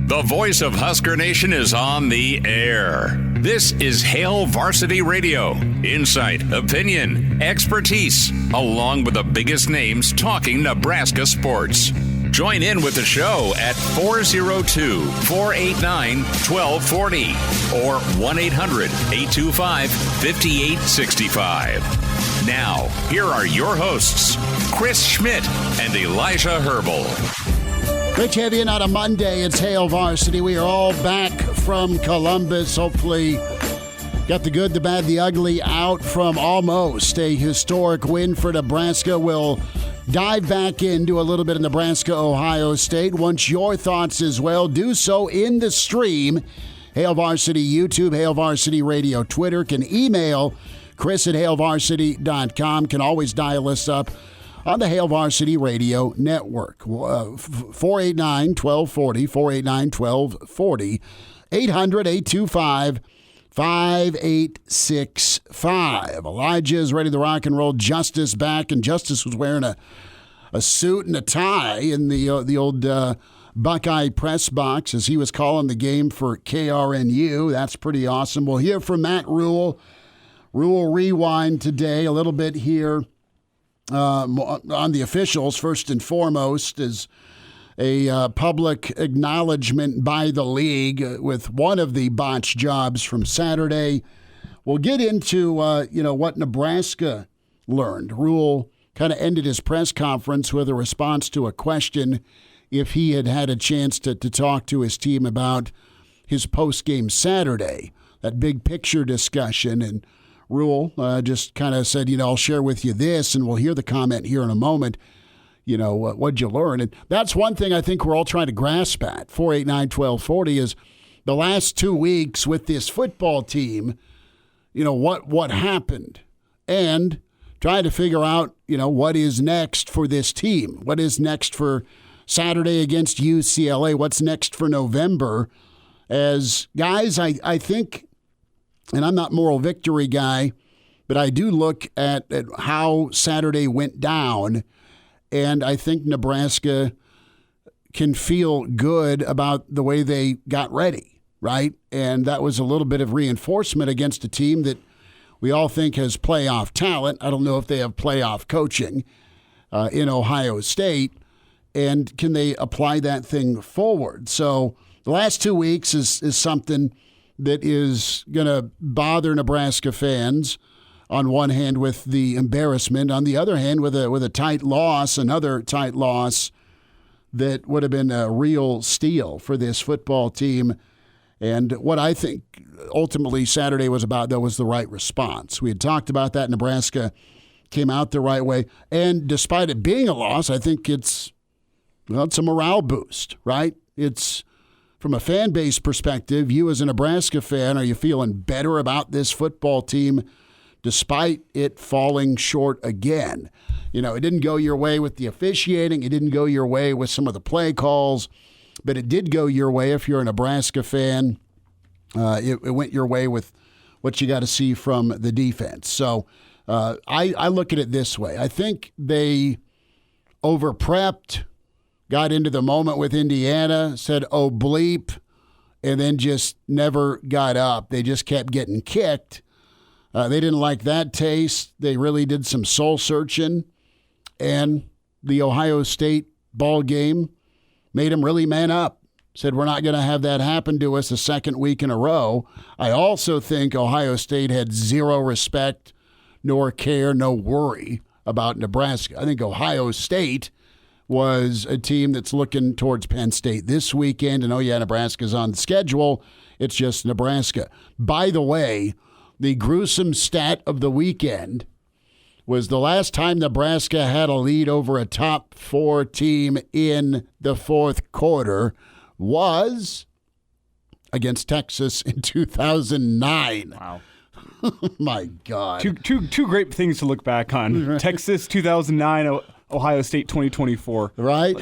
The voice of Husker Nation is on the air. This is Hail Varsity Radio. Insight, opinion, expertise, along with the biggest names talking Nebraska sports. Join in with the show at 402-489-1240 or 1-800-825-5865. Now, here are your hosts, Chris Schmidt and Elijah Herbel. Rich Heavy on a Monday. It's Hail Varsity. We are all back from Columbus. Hopefully got the good, the bad, the ugly out from almost a historic win for Nebraska. We'll dive back into a little bit of Nebraska, Ohio State. Want your thoughts as well, do so in the stream. Hail Varsity YouTube, Hail Varsity Radio Twitter. Can email Chris at hailvarsity.com. Can always dial us up on the Hail Varsity Radio Network. 489-1240, 489-1240, 800-825-5865. Elijah is ready to rock and roll. Justice back, and Justice was wearing a suit and a tie in the old Buckeye press box as he was calling the game for KRNU. That's pretty awesome. We'll hear from Matt Rule. Rule Rewind today, a little bit here. On the officials, first and foremost, is a public acknowledgement by the league with one of the botched jobs from Saturday. We'll get into what Nebraska learned. Rule kind of ended his press conference with a response to a question if he had had a chance to talk to his team about his post-game Saturday, that big picture discussion. And Rule just kind of said, I'll share with you this, and we'll hear the comment here in a moment. What'd you learn? And that's one thing I think we're all trying to grasp at. 489-1240 is the last 2 weeks with this football team, what happened, and trying to figure out, what is next for this team. What is next for Saturday against UCLA? What's next for November? As guys, I think, and I'm not moral victory guy, but I do look at how Saturday went down, and I think Nebraska can feel good about the way they got ready, right? And that was a little bit of reinforcement against a team that we all think has playoff talent. I don't know if they have playoff coaching in Ohio State, and can they apply that thing forward? So the last 2 weeks is something that is going to bother Nebraska fans on one hand with the embarrassment, on the other hand with a tight loss, another tight loss that would have been a real steal for this football team. And what I think ultimately Saturday was about, though, was the right response. We had talked about that. Nebraska came out the right way. And despite it being a loss, I think it's a morale boost, right? It's from a fan base perspective, you as a Nebraska fan, are you feeling better about this football team despite it falling short again? It didn't go your way with the officiating. It didn't go your way with some of the play calls, but it did go your way if you're a Nebraska fan. It went your way with what you got to see from the defense. So I look at it this way. I think they over-prepped, got into the moment with Indiana, said, oh, bleep, and then just never got up. They just kept getting kicked. They didn't like that taste. They really did some soul-searching, and the Ohio State ball game made them really man up. Said, we're not going to have that happen to us a second week in a row. I also think Ohio State had zero respect, nor care, no worry about Nebraska. I think Ohio State was a team that's looking towards Penn State this weekend. And, Nebraska's on the schedule. It's just Nebraska. By the way, the gruesome stat of the weekend was the last time Nebraska had a lead over a top 4 team in the fourth quarter was against Texas in 2009. Wow. My God. Two great things to look back on. Texas 2009, Ohio State 2024. Right?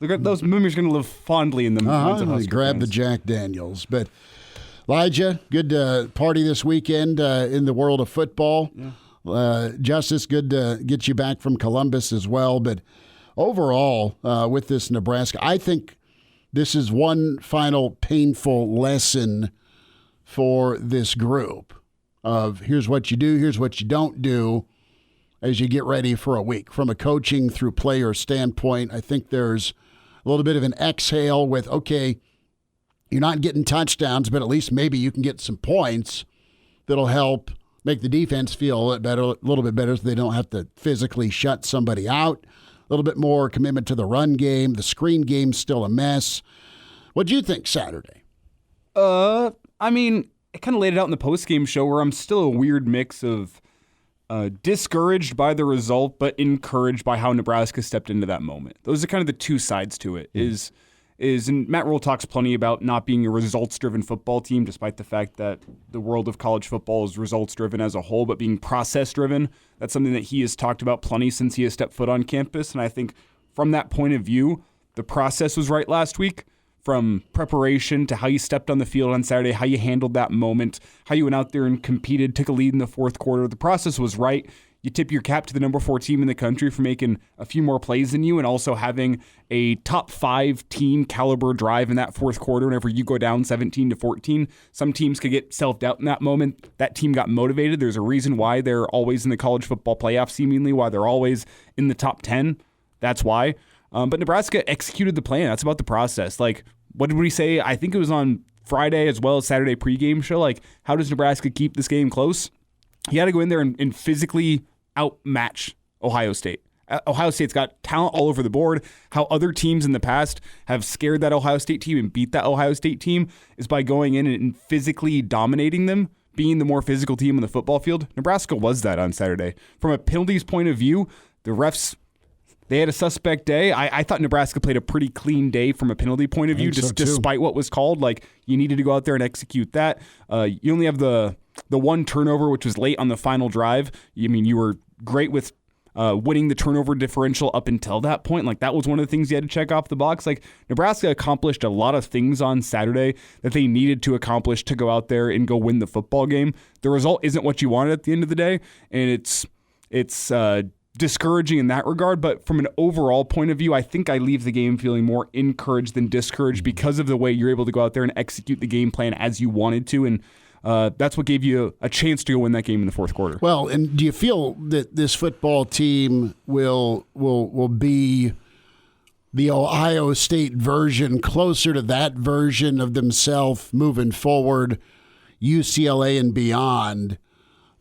Look at those memories going to live fondly in the minds of Husker grab fans. the Jack Daniels. But Elijah, good party this weekend in the world of football. Yeah. Justice, good to get you back from Columbus as well. But overall, with this Nebraska, I think this is one final painful lesson for this group of here's what you do, here's what you don't do as you get ready for a week. From a coaching through player standpoint, I think there's a little bit of an exhale with, okay, you're not getting touchdowns, but at least maybe you can get some points that'll help make the defense feel a little bit better so they don't have to physically shut somebody out. A little bit more commitment to the run game. The screen game's still a mess. What'd you think Saturday? I mean, I kind of laid it out in the post-game show where I'm still a weird mix of discouraged by the result, but encouraged by how Nebraska stepped into that moment. Those are kind of the two sides to it. And Matt Rule talks plenty about not being a results-driven football team, despite the fact that the world of college football is results-driven as a whole, but being process-driven. That's something that he has talked about plenty since he has stepped foot on campus. And I think from that point of view, the process was right last week. From preparation to how you stepped on the field on Saturday, how you handled that moment, how you went out there and competed, took a lead in the fourth quarter. The process was right. You tip your cap to the number 4 team in the country for making a few more plays than you and also having a top 5 team caliber drive in that fourth quarter whenever you go down 17-14. Some teams could get self-doubt in that moment. That team got motivated. There's a reason why they're always in the college football playoff, seemingly, why they're always in the top 10. That's why. But Nebraska executed the plan. That's about the process. Like, what did we say? I think it was on Friday as well as Saturday pregame show. Like, how does Nebraska keep this game close? You got to go in there and physically outmatch Ohio State. Ohio State's got talent all over the board. How other teams in the past have scared that Ohio State team and beat that Ohio State team is by going in and physically dominating them, being the more physical team on the football field. Nebraska was that on Saturday. From a penalties point of view, the refs, they had a suspect day. I thought Nebraska played a pretty clean day from a penalty point of view, despite what was called. Like, you needed to go out there and execute that. You only have the one turnover, which was late on the final drive. I mean, you were great with winning the turnover differential up until that point. Like, that was one of the things you had to check off the box. Like, Nebraska accomplished a lot of things on Saturday that they needed to accomplish to go out there and go win the football game. The result isn't what you wanted at the end of the day, and it's discouraging in that regard, but from an overall point of view, I think I leave the game feeling more encouraged than discouraged because of the way you're able to go out there and execute the game plan as you wanted to, and that's what gave you a chance to go win that game in the fourth quarter. Well, and do you feel that this football team will be the Ohio State version, closer to that version of themselves moving forward, UCLA and beyond,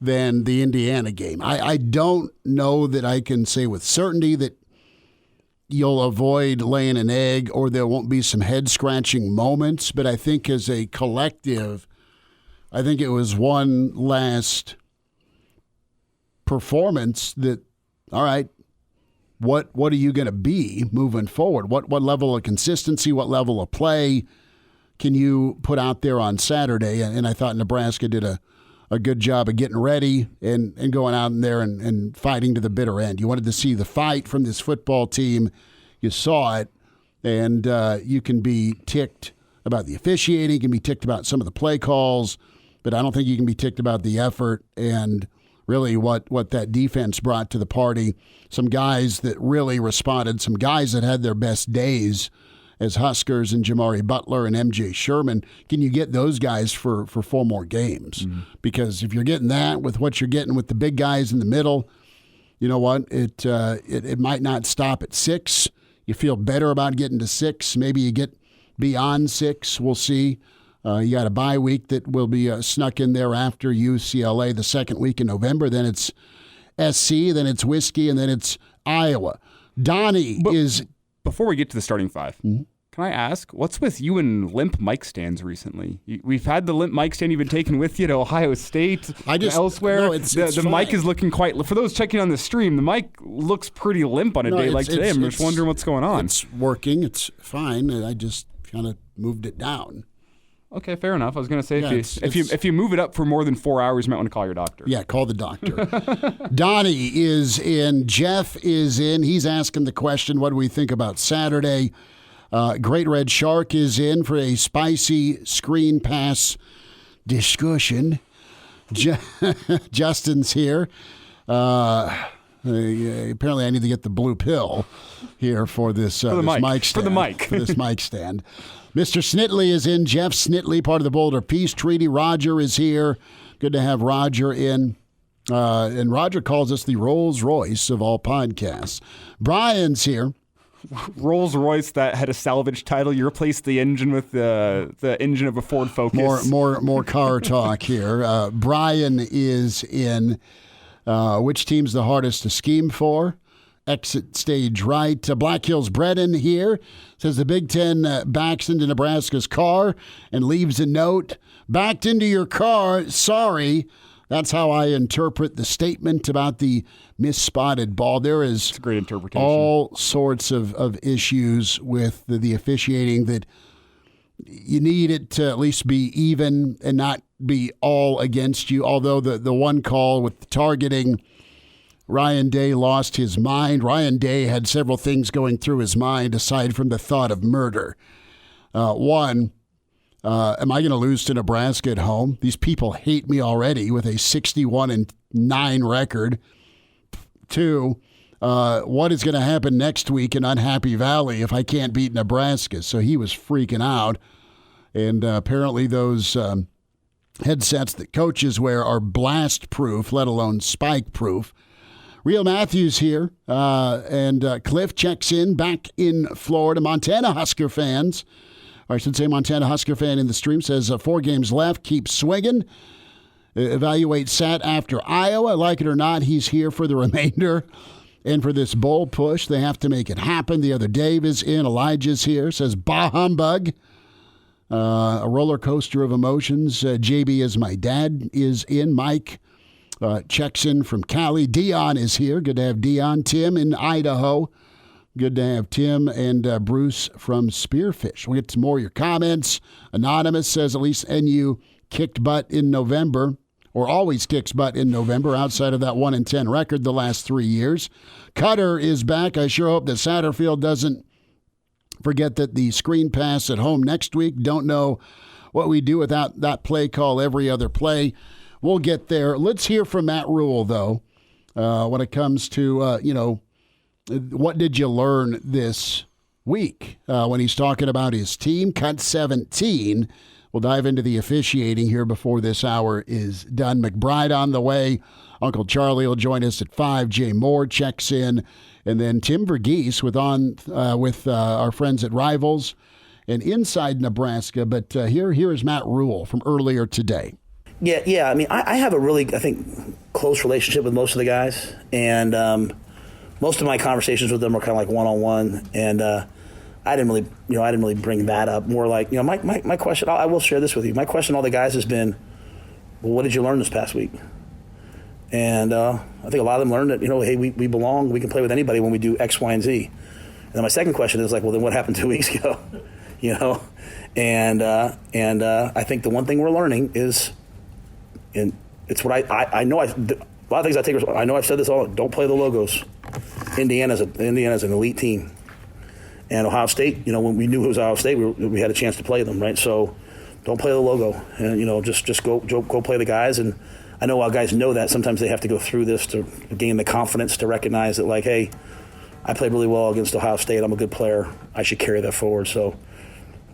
than the Indiana game? I don't know that I can say with certainty that you'll avoid laying an egg or there won't be some head-scratching moments, but I think as a collective, I think it was one last performance that, all right, what are you going to be moving forward? What level of consistency, what level of play can you put out there on Saturday? And I thought Nebraska did a good job of getting ready and going out in there and fighting to the bitter end. You wanted to see the fight from this football team. You saw it, and you can be ticked about the officiating, you can be ticked about some of the play calls, but I don't think you can be ticked about the effort and really what that defense brought to the party. Some guys that really responded, some guys that had their best days as Huskers and Jamari Butler and MJ Sherman. Can you get those guys for 4 more games? Mm-hmm. Because if you're getting that with what you're getting with the big guys in the middle, you know what? It might not stop at 6. You feel better about getting to 6. Maybe you get beyond 6. We'll see. You got a bye week that will be snuck in there after UCLA the second week in November. Then it's SC, then it's Whiskey, and then it's Iowa. Donnie is... Before we get to the starting 5, mm-hmm. Can I ask, what's with you and limp mic stands recently? We've had the limp mic stand you've been taking with you to Ohio State, elsewhere. No, it's the mic is looking quite... For those checking on the stream, the mic looks pretty limp on a day like today. I'm just wondering what's going on. It's working. It's fine. I just kind of moved it down. Okay, fair enough. I was going to say, if you move it up for more than 4 hours, you might want to call your doctor. Yeah, call the doctor. Donnie is in. Jeff is in. He's asking the question, what do we think about Saturday? Great Red Shark is in for a spicy screen pass discussion. Justin's here. Apparently, I need to get the blue pill here for this, for the this mic. mic stand. For the mic. For this mic stand. Mr. Snitley is in. Jeff Snitley, part of the Boulder Peace Treaty. Roger is here. Good to have Roger in. And Roger calls us the Rolls Royce of all podcasts. Brian's here. Rolls Royce that had a salvage title. You replaced the engine with the engine of a Ford Focus. More car talk here. Brian is in. Which team's the hardest to scheme for? Exit stage right. Black Hills Brennan here says the Big Ten backs into Nebraska's car and leaves a note. Backed into your car. Sorry. That's how I interpret the statement about the misspotted ball. There is It's a great interpretation. all sorts of issues with the officiating that you need it to at least be even and not be all against you. Although the one call with the targeting, Ryan Day lost his mind. Ryan Day had several things going through his mind aside from the thought of murder. One, am I going to lose to Nebraska at home? These people hate me already with a 61-9 record. Two, what is going to happen next week in Unhappy Valley if I can't beat Nebraska? So he was freaking out. And apparently those headsets that coaches wear are blast-proof, let alone spike-proof. Real Matthews here, and Cliff checks in back in Florida. Montana Husker fans, or I should say Montana Husker fan in the stream, says 4 games left, keep swinging. Evaluate Sat after Iowa. Like it or not, he's here for the remainder. And for this bowl push, they have to make it happen. The other Dave is in. Elijah's here, says bah humbug. A roller coaster of emotions. JB is my dad is in. Mike checks in from Cali. Dion is here. Good to have Dion. Tim in Idaho. Good to have Tim and Bruce from Spearfish. We'll get to more of your comments. Anonymous says at least NU kicked butt in November, or always kicks butt in November outside of that 1-10 record the last 3 years. Cutter is back. I sure hope that Satterfield doesn't forget that the screen pass at home next week. Don't know what we do without that play call every other play. We'll get there. Let's hear from Matt Rule, though, when it comes to, what did you learn this week when he's talking about his team. Cut 17. We'll dive into the officiating here before this hour is done. McBride on the way. Uncle Charlie will join us at 5. Jay Moore checks in. And then Tim Verghese with our friends at Rivals and Inside Nebraska. But here is Matt Rule from earlier today. Yeah. I mean, I have a really, I think, close relationship with most of the guys. And most of my conversations with them are kind of like one-on-one. And I didn't really bring that up. More like, my question, I will share this with you. My question to all the guys has been, well, what did you learn this past week? And I think a lot of them learned that, hey, we belong. We can play with anybody when we do X, Y, and Z. And then my second question is like, well, then what happened 2 weeks ago? And I think the one thing we're learning is, and it's what I know. A lot of things I take. I know I've said this all. Don't play the logos. Indiana's an elite team, and Ohio State. When we knew it was Ohio State, we had a chance to play them, right? So don't play the logo, and just go play the guys. And I know while guys know that, sometimes they have to go through this to gain the confidence to recognize that, like, hey, I played really well against Ohio State. I'm a good player. I should carry that forward. So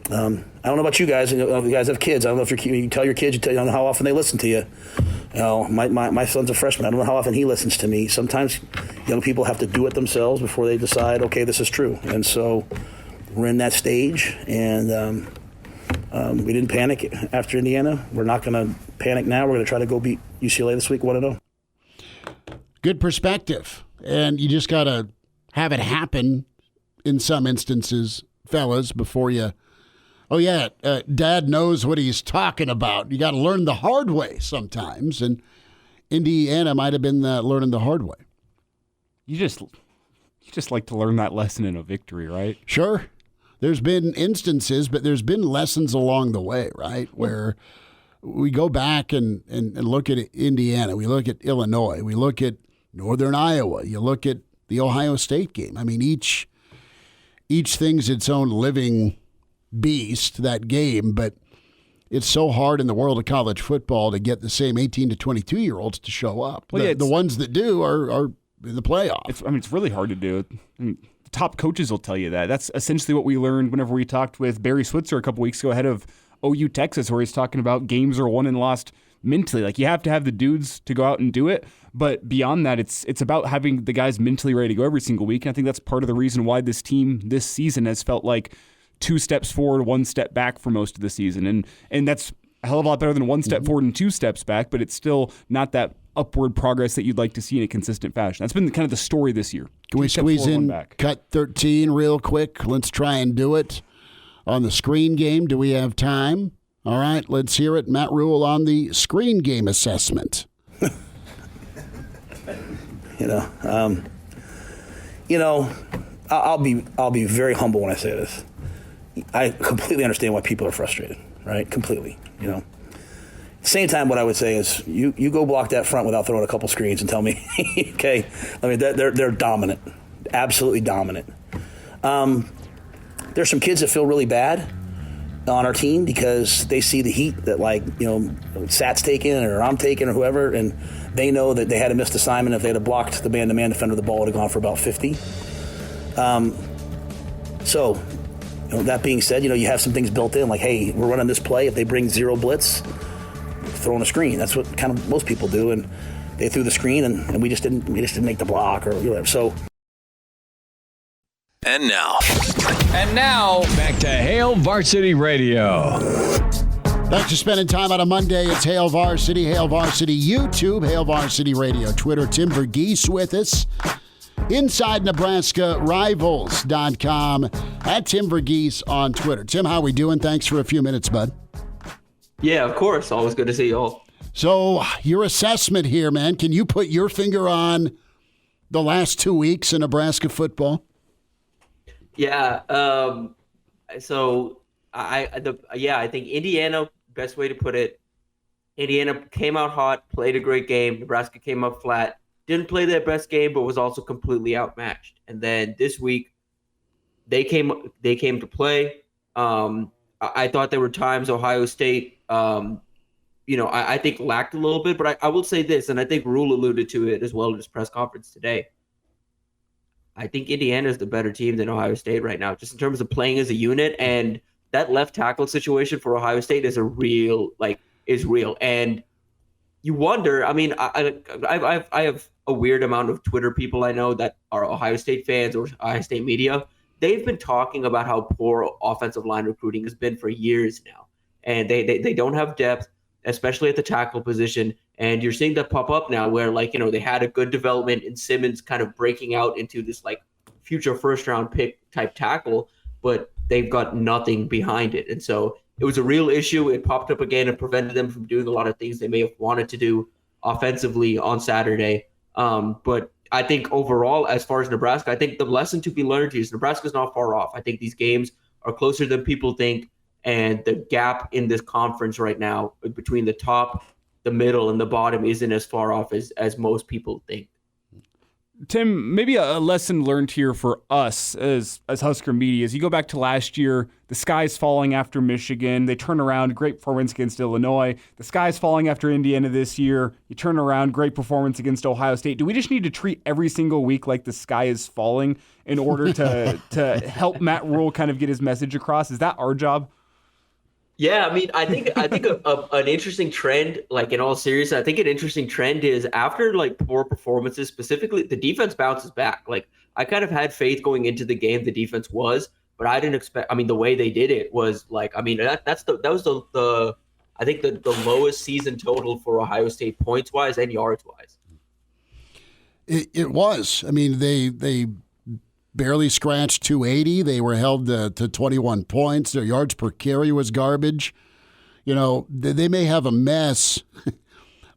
I don't know about you guys. You guys have kids. I don't know if you tell your kids. I don't know how often they listen to you. My son's a freshman. I don't know how often he listens to me. Sometimes young people have to do it themselves before they decide, okay, this is true. And so we're in that stage, and we didn't panic after Indiana. We're not going to panic now. We're going to try to go beat UCLA this week, 1-0. Good perspective. And you just got to have it happen in some instances, fellas, before you – oh, yeah, Dad knows what he's talking about. You got to learn the hard way sometimes, and Indiana might have been learning the hard way. You just like to learn that lesson in a victory, right? Sure. There's been instances, but there's been lessons along the way, right, where we go back and look at Indiana. We look at Illinois. We look at Northern Iowa. You look at the Ohio State game. I mean, each thing's its own living beast, that game, but it's so hard in the world of college football to get the same 18 to 22-year-olds to show up. Well, the ones that do are in the playoff. It's really hard to do. Top coaches will tell you that. That's essentially what we learned whenever we talked with Barry Switzer a couple weeks ago ahead of OU Texas, where he's talking about games are won and lost mentally. Like, you have to have the dudes to go out and do it, but beyond that, it's about having the guys mentally ready to go every single week. And I think that's part of the reason why this team this season has felt like 2 steps forward, 1 step back for most of the season. And that's a hell of a lot better than 1 step forward and 2 steps back, but it's still not that upward progress that you'd like to see in a consistent fashion. That's been kind of the story this year. Can we squeeze in cut 13 real quick? Let's try and do it on the screen game. Do we have time? All right, let's hear it. Matt Rule on the screen game assessment. I'll be very humble when I say this. I completely understand why people are frustrated, right? Completely, Same time, what I would say is you go block that front without throwing a couple screens and tell me, okay, I mean, they're dominant, absolutely dominant. There's some kids that feel really bad on our team because they see the heat that, Sat's taking or I'm taking or whoever, and they know that they had a missed assignment. If they'd have blocked the man-to-man defender, the ball would have gone for about 50. So that being said, you have some things built in, like, hey, we're running this play. If they bring 0 blitz, throwing a screen. That's what kind of most people do, and they threw the screen, and we just didn't make the block or whatever. So. And now, back to Hail Varsity Radio. Thanks for spending time on a Monday. It's Hail Varsity YouTube, Hail Varsity Radio, Twitter. Tim Verghese with us. Inside Nebraska Rivals.com at Tim Verghese on Twitter. Tim, how we doing? Thanks for a few minutes, bud. Yeah, of course. Always good to see you all. So, your assessment here, man. Can you put your finger on the last 2 weeks in Nebraska football? Yeah. I think Indiana, best way to put it, Indiana came out hot, played a great game. Nebraska came up flat, didn't play their best game, but was also completely outmatched. And then this week, they came to play. I thought there were times Ohio State, I think lacked a little bit, but I will say this, and I think Rule alluded to it as well in his press conference today. I think Indiana is the better team than Ohio State right now, just in terms of playing as a unit. And that left tackle situation for Ohio State is real. And you wonder, I mean, I have a weird amount of Twitter people I know that are Ohio State fans or Ohio State media. They've been talking about how poor offensive line recruiting has been for years now. And they don't have depth, especially at the tackle position. And you're seeing that pop up now where, they had a good development in Simmons kind of breaking out into this, future first-round pick type tackle, but they've got nothing behind it. And so it was a real issue. It popped up again and prevented them from doing a lot of things they may have wanted to do offensively on Saturday. But I think overall, as far as Nebraska, I think the lesson to be learned is Nebraska's not far off. I think these games are closer than people think, and the gap in this conference right now between the top, the middle, and the bottom isn't as far off as most people think. Tim, maybe a lesson learned here for us as Husker media is you go back to last year, the sky's falling after Michigan. They turn around, great performance against Illinois. The sky's falling after Indiana this year. You turn around, great performance against Ohio State. Do we just need to treat every single week like the sky is falling in order to help Matt Rule kind of get his message across? Is that our job? Yeah, I mean, I think an interesting trend, in all seriousness, I think an interesting trend is after poor performances, specifically the defense bounces back. I kind of had faith going into the game, the defense was, but I didn't expect. I mean, the way they did it was that was the lowest season total for Ohio State points wise and yards wise. It was. I mean, they barely scratched 280. They were held to 21 points. Their yards per carry was garbage. They may have a mess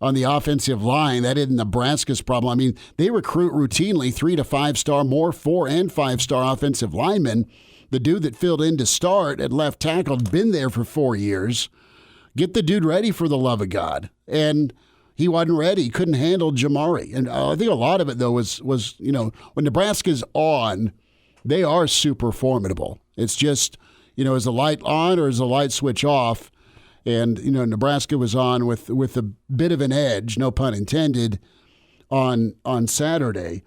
on the offensive line. That isn't Nebraska's problem. I mean, they recruit routinely 3 to 5 star, more 4 and 5 star offensive linemen. The dude that filled in to start at left tackle had been there for 4 years. Get the dude ready, for the love of God. And he wasn't ready. He couldn't handle Jamari. And I think a lot of it, though, was when Nebraska's on, they are super formidable. It's just, is the light on or is the light switch off? And, Nebraska was on with a bit of an edge, no pun intended, on Saturday.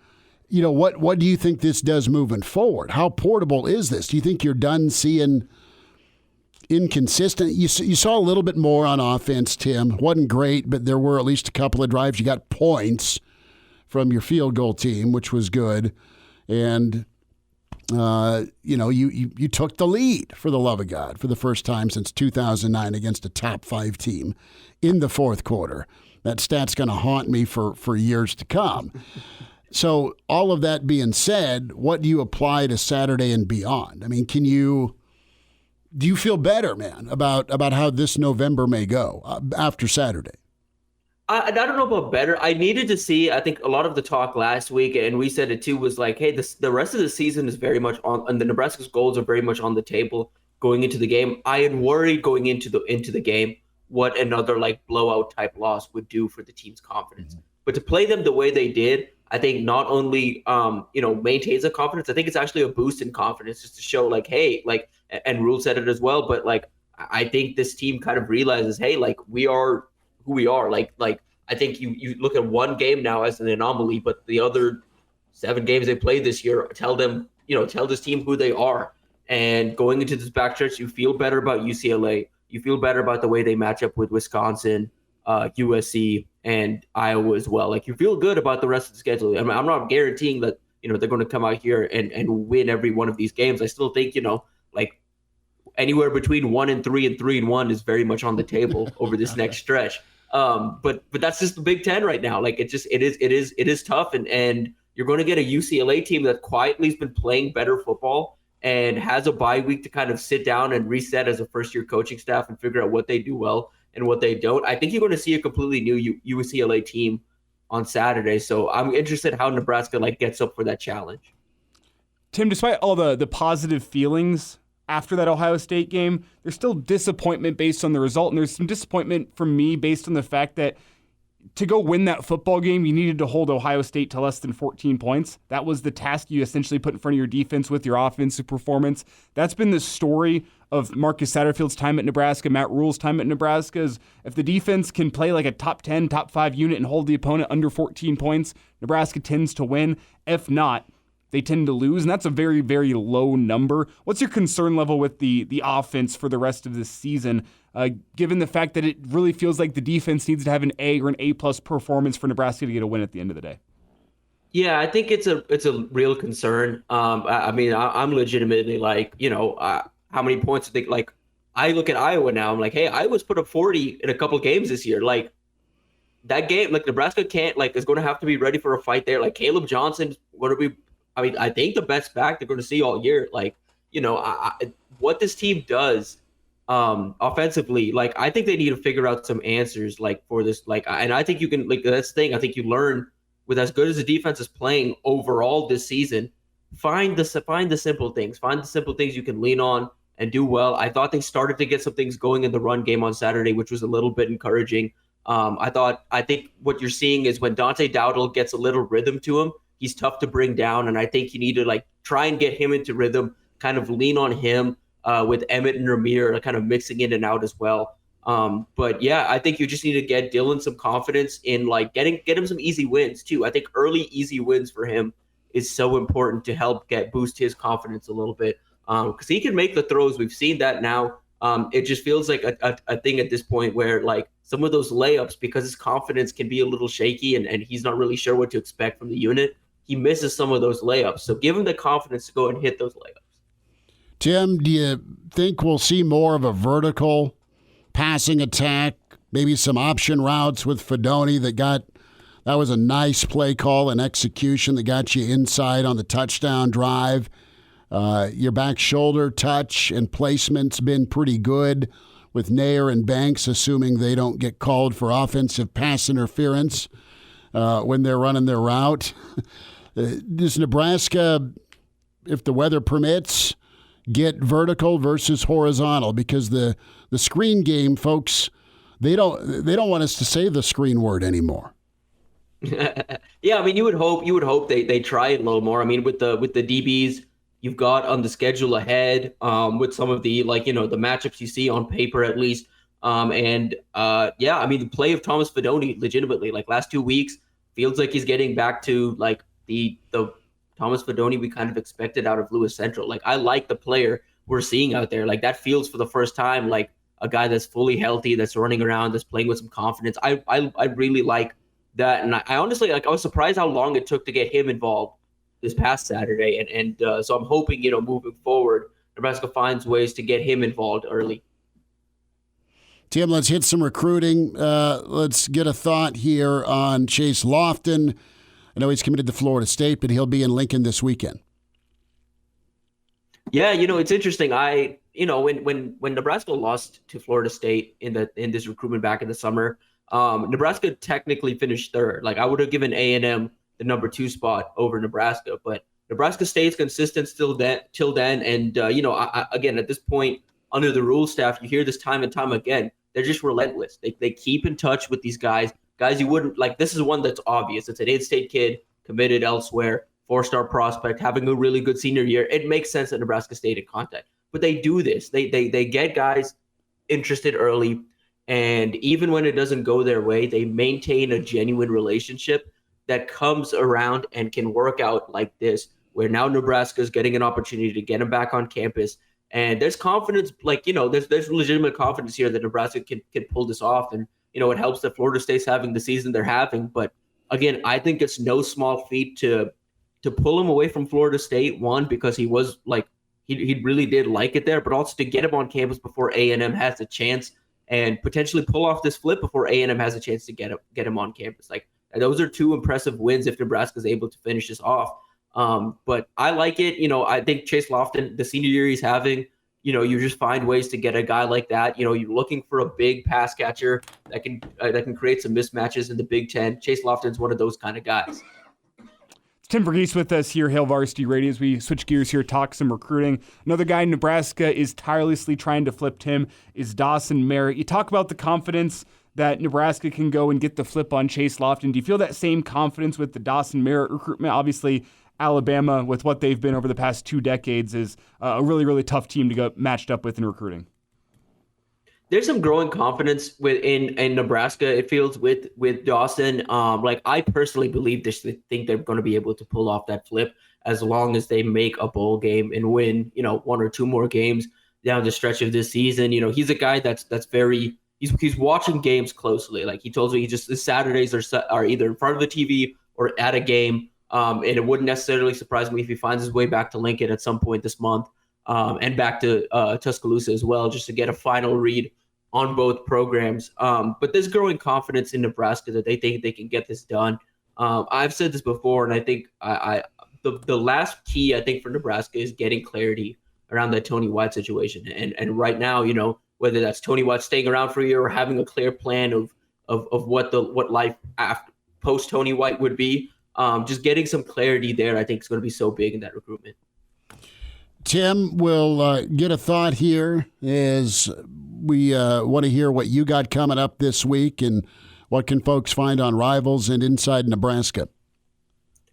what do you think this does moving forward? How portable is this? Do you think you're done seeing inconsistent? You saw a little bit more on offense, Tim. Wasn't great, but there were at least a couple of drives. You got points from your field goal team, which was good. And, you took the lead, for the love of God, for the first time since 2009 against a top 5 team in the fourth quarter. That stat's going to haunt me for years to come. So all of that being said, what do you apply to Saturday and beyond? I mean, do you feel better, man, about how this November may go after Saturday? I don't know about better. I needed to see, I think a lot of the talk last week, and we said it too, was like, hey, the rest of the season is very much on, and the Nebraska's goals are very much on the table going into the game. I had worried going into the game what another like blowout type loss would do for the team's confidence. But to play them the way they did, I think not only maintains the confidence, I think it's actually a boost in confidence just to show like, hey, like, and Rule said it as well, but like I think this team kind of realizes, hey, like we are who we are. Like I think you look at one game now as an anomaly, but the other 7 games they played this year tell this team who they are. And going into this backstretch, you feel better about UCLA. You feel better about the way they match up with Wisconsin, USC, and Iowa as well. Like you feel good about the rest of the schedule. I mean, I'm not guaranteeing that they're going to come out here and win every one of these games. I still think like anywhere between 1-3 and 3-1 is very much on the table over this next stretch. But that's just the Big Ten right now. Like it is tough, and you're going to get a UCLA team that quietly has been playing better football and has a bye week to kind of sit down and reset as a first-year coaching staff and figure out what they do well and what they don't. I think you're going to see a completely new UCLA team on Saturday. So I'm interested how Nebraska gets up for that challenge. Tim, despite all the positive feelings after that Ohio State game, there's still disappointment based on the result, and there's some disappointment from me based on the fact that to go win that football game, you needed to hold Ohio State to less than 14 points. That was the task you essentially put in front of your defense with your offensive performance. That's been the story of Marcus Satterfield's time at Nebraska, Matt Rule's time at Nebraska, is if the defense can play like a top 10, top 5 unit and hold the opponent under 14 points, Nebraska tends to win. If not, they tend to lose, and that's a very, very low number. What's your concern level with the offense for the rest of this season, given the fact that it really feels like the defense needs to have an A or an A-plus performance for Nebraska to get a win at the end of the day? Yeah, I think it's a real concern. I mean, I'm legitimately how many points do they like? I look at Iowa now. I'm like, hey, Iowa's put up 40 in a couple of games this year. Like that game, like Nebraska is going to have to be ready for a fight there. Like Caleb Johnson, I think the best back they're going to see all year. Like, what this team does offensively, like I think they need to figure out some answers for this. And I think you can that's the thing. I think you learn with as good as the defense is playing overall this season. Find the simple things. Find the simple things you can lean on and do well. I thought they started to get some things going in the run game on Saturday, which was a little bit encouraging. I think what you're seeing is when Dante Dowdle gets a little rhythm to him, he's tough to bring down, and I think you need to try and get him into rhythm, kind of lean on him with Emmett and Ramir kind of mixing in and out as well. But yeah, I think you just need to get Dylan some confidence in get him some easy wins too. I think early easy wins for him is so important to help boost his confidence a little bit because he can make the throws. We've seen that now. It just feels like a thing at this point where some of those layups, because his confidence can be a little shaky and he's not really sure what to expect from the unit, he misses some of those layups. So give him the confidence to go and hit those layups. Tim, do you think we'll see more of a vertical passing attack, maybe some option routes with Fedoni that was a nice play call and execution that got you inside on the touchdown drive? Your back shoulder touch and placement's been pretty good with Nair and Banks, assuming they don't get called for offensive pass interference when they're running their route. Does Nebraska, if the weather permits, get vertical versus horizontal? Because the screen game, folks, they don't want us to say the screen word anymore. Yeah, I mean, you would hope they try it a little more. I mean, with the DBs you've got on the schedule ahead, with some of the the matchups you see on paper at least, I mean, the play of Thomas Fedoni legitimately last 2 weeks feels like he's getting back to the Thomas Fedoni we kind of expected out of Lewis Central. Like, I like the player we're seeing out there. Like, that feels for the first time like a guy that's fully healthy, that's running around, that's playing with some confidence. I really like that. And I honestly, like, I was surprised how long it took to get him involved this past Saturday. And so I'm hoping, moving forward, Nebraska finds ways to get him involved early. Tim, let's hit some recruiting. Let's get a thought here on Chase Loftin. I know he's committed to Florida State, but he'll be in Lincoln this weekend. Yeah, it's interesting. When Nebraska lost to Florida State in this recruitment back in the summer, Nebraska technically finished third. Like, I would have given A&M the number 2 spot over Nebraska, but Nebraska stays consistent till then. And again, at this point, under the rules staff, you hear this time and time again. They're just relentless. They keep in touch with these guys you wouldn't like. This is one that's obvious. It's an in-state kid committed elsewhere, 4-star prospect, having a really good senior year. It makes sense that Nebraska stayed in contact. But they do this. They get guys interested early, and even when it doesn't go their way, they maintain a genuine relationship that comes around and can work out like this, where now Nebraska is getting an opportunity to get him back on campus. And there's confidence, there's legitimate confidence here that Nebraska can pull this off. And, it helps that Florida State's having the season they're having. But again, I think it's no small feat to pull him away from Florida State, one, because he was he really did like it there, but also to get him on campus before A&M has a chance and potentially pull off this flip before A&M has a chance to get him on campus. Like, those are 2 impressive wins if Nebraska's able to finish this off. But I like it. I think Chase Loftin, the senior year he's having, you just find ways to get a guy like that. You're looking for a big pass catcher that can create some mismatches in the Big Ten. Chase Loftin's one of those kind of guys. Tim Verghese with us here, Hail Varsity Radio, as we switch gears here, talk some recruiting. Another guy in Nebraska is tirelessly trying to flip Tim is Dawson Merritt. You talk about the confidence that Nebraska can go and get the flip on Chase Loftin. Do you feel that same confidence with the Dawson Merritt recruitment? Obviously, Alabama, with what they've been over the past 2 decades, is a really, really tough team to get matched up with in recruiting. There's some growing confidence in Nebraska, it feels, with Dawson. I personally think they're going to be able to pull off that flip as long as they make a bowl game and win, 1 or 2 more games down the stretch of this season. He's a guy that's very he's watching games closely. Like, he told me, his Saturdays are either in front of the TV or at a game. And it wouldn't necessarily surprise me if he finds his way back to Lincoln at some point this month, and back to Tuscaloosa as well, just to get a final read on both programs. But there's growing confidence in Nebraska that they think they can get this done. I've said this before, and I think the last key, I think, for Nebraska is getting clarity around that Tony White situation. And right now, whether that's Tony White staying around for a year or having a clear plan of what life after post Tony White would be. Just getting some clarity there, I think, is going to be so big in that recruitment. Tim, we'll get a thought here as we want to hear what you got coming up this week and what can folks find on Rivals and Inside Nebraska.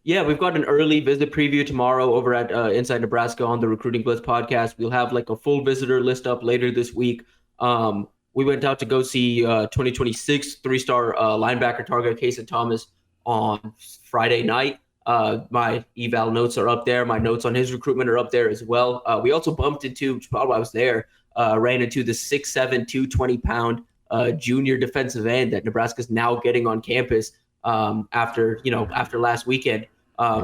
Yeah, we've got an early visit preview tomorrow over at Inside Nebraska on the Recruiting Blitz podcast. We'll have a full visitor list up later this week. We went out to go see 2026 3-star linebacker target Casey Thomas on Friday night. My eval notes are up there. My notes on his recruitment are up there as well. We also bumped into, while I was there, ran into the 6'7", 220-pound junior defensive end that Nebraska's now getting on campus after last weekend.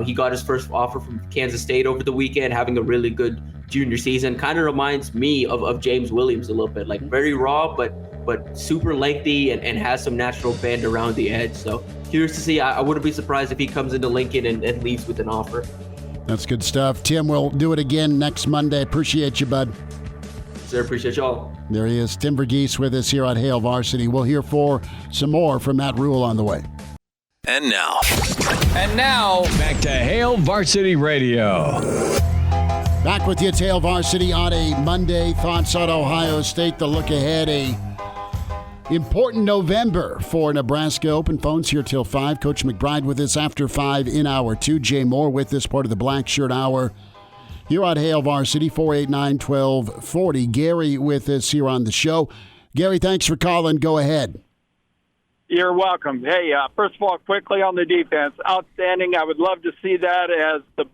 He got his first offer from Kansas State over the weekend, having a really good junior season. Kind of reminds me of James Williams a little bit, very raw, but super lengthy and has some natural bend around the edge. So curious to see. I wouldn't be surprised if he comes into Lincoln and leaves with an offer. That's good stuff. Tim, we'll do it again next Monday. Appreciate you, bud. Sir, appreciate y'all. There he is, Tim Verghese with us here on Hail Varsity. We'll hear some more from Matt Rule on the way. And now, back to Hail Varsity Radio. Back with you, Hail Varsity on a Monday. Thoughts on Ohio State, the look ahead, a important November for Nebraska. Open phones here till 5. Coach McBride with us after 5 in hour 2. Jay Moore with us, part of the Blackshirt Hour here on Hail Varsity, 489-1240. Gary with us here on the show. Gary, thanks for calling. Go ahead. You're welcome. Hey, first of all, quickly on the defense, outstanding. I would love to see that as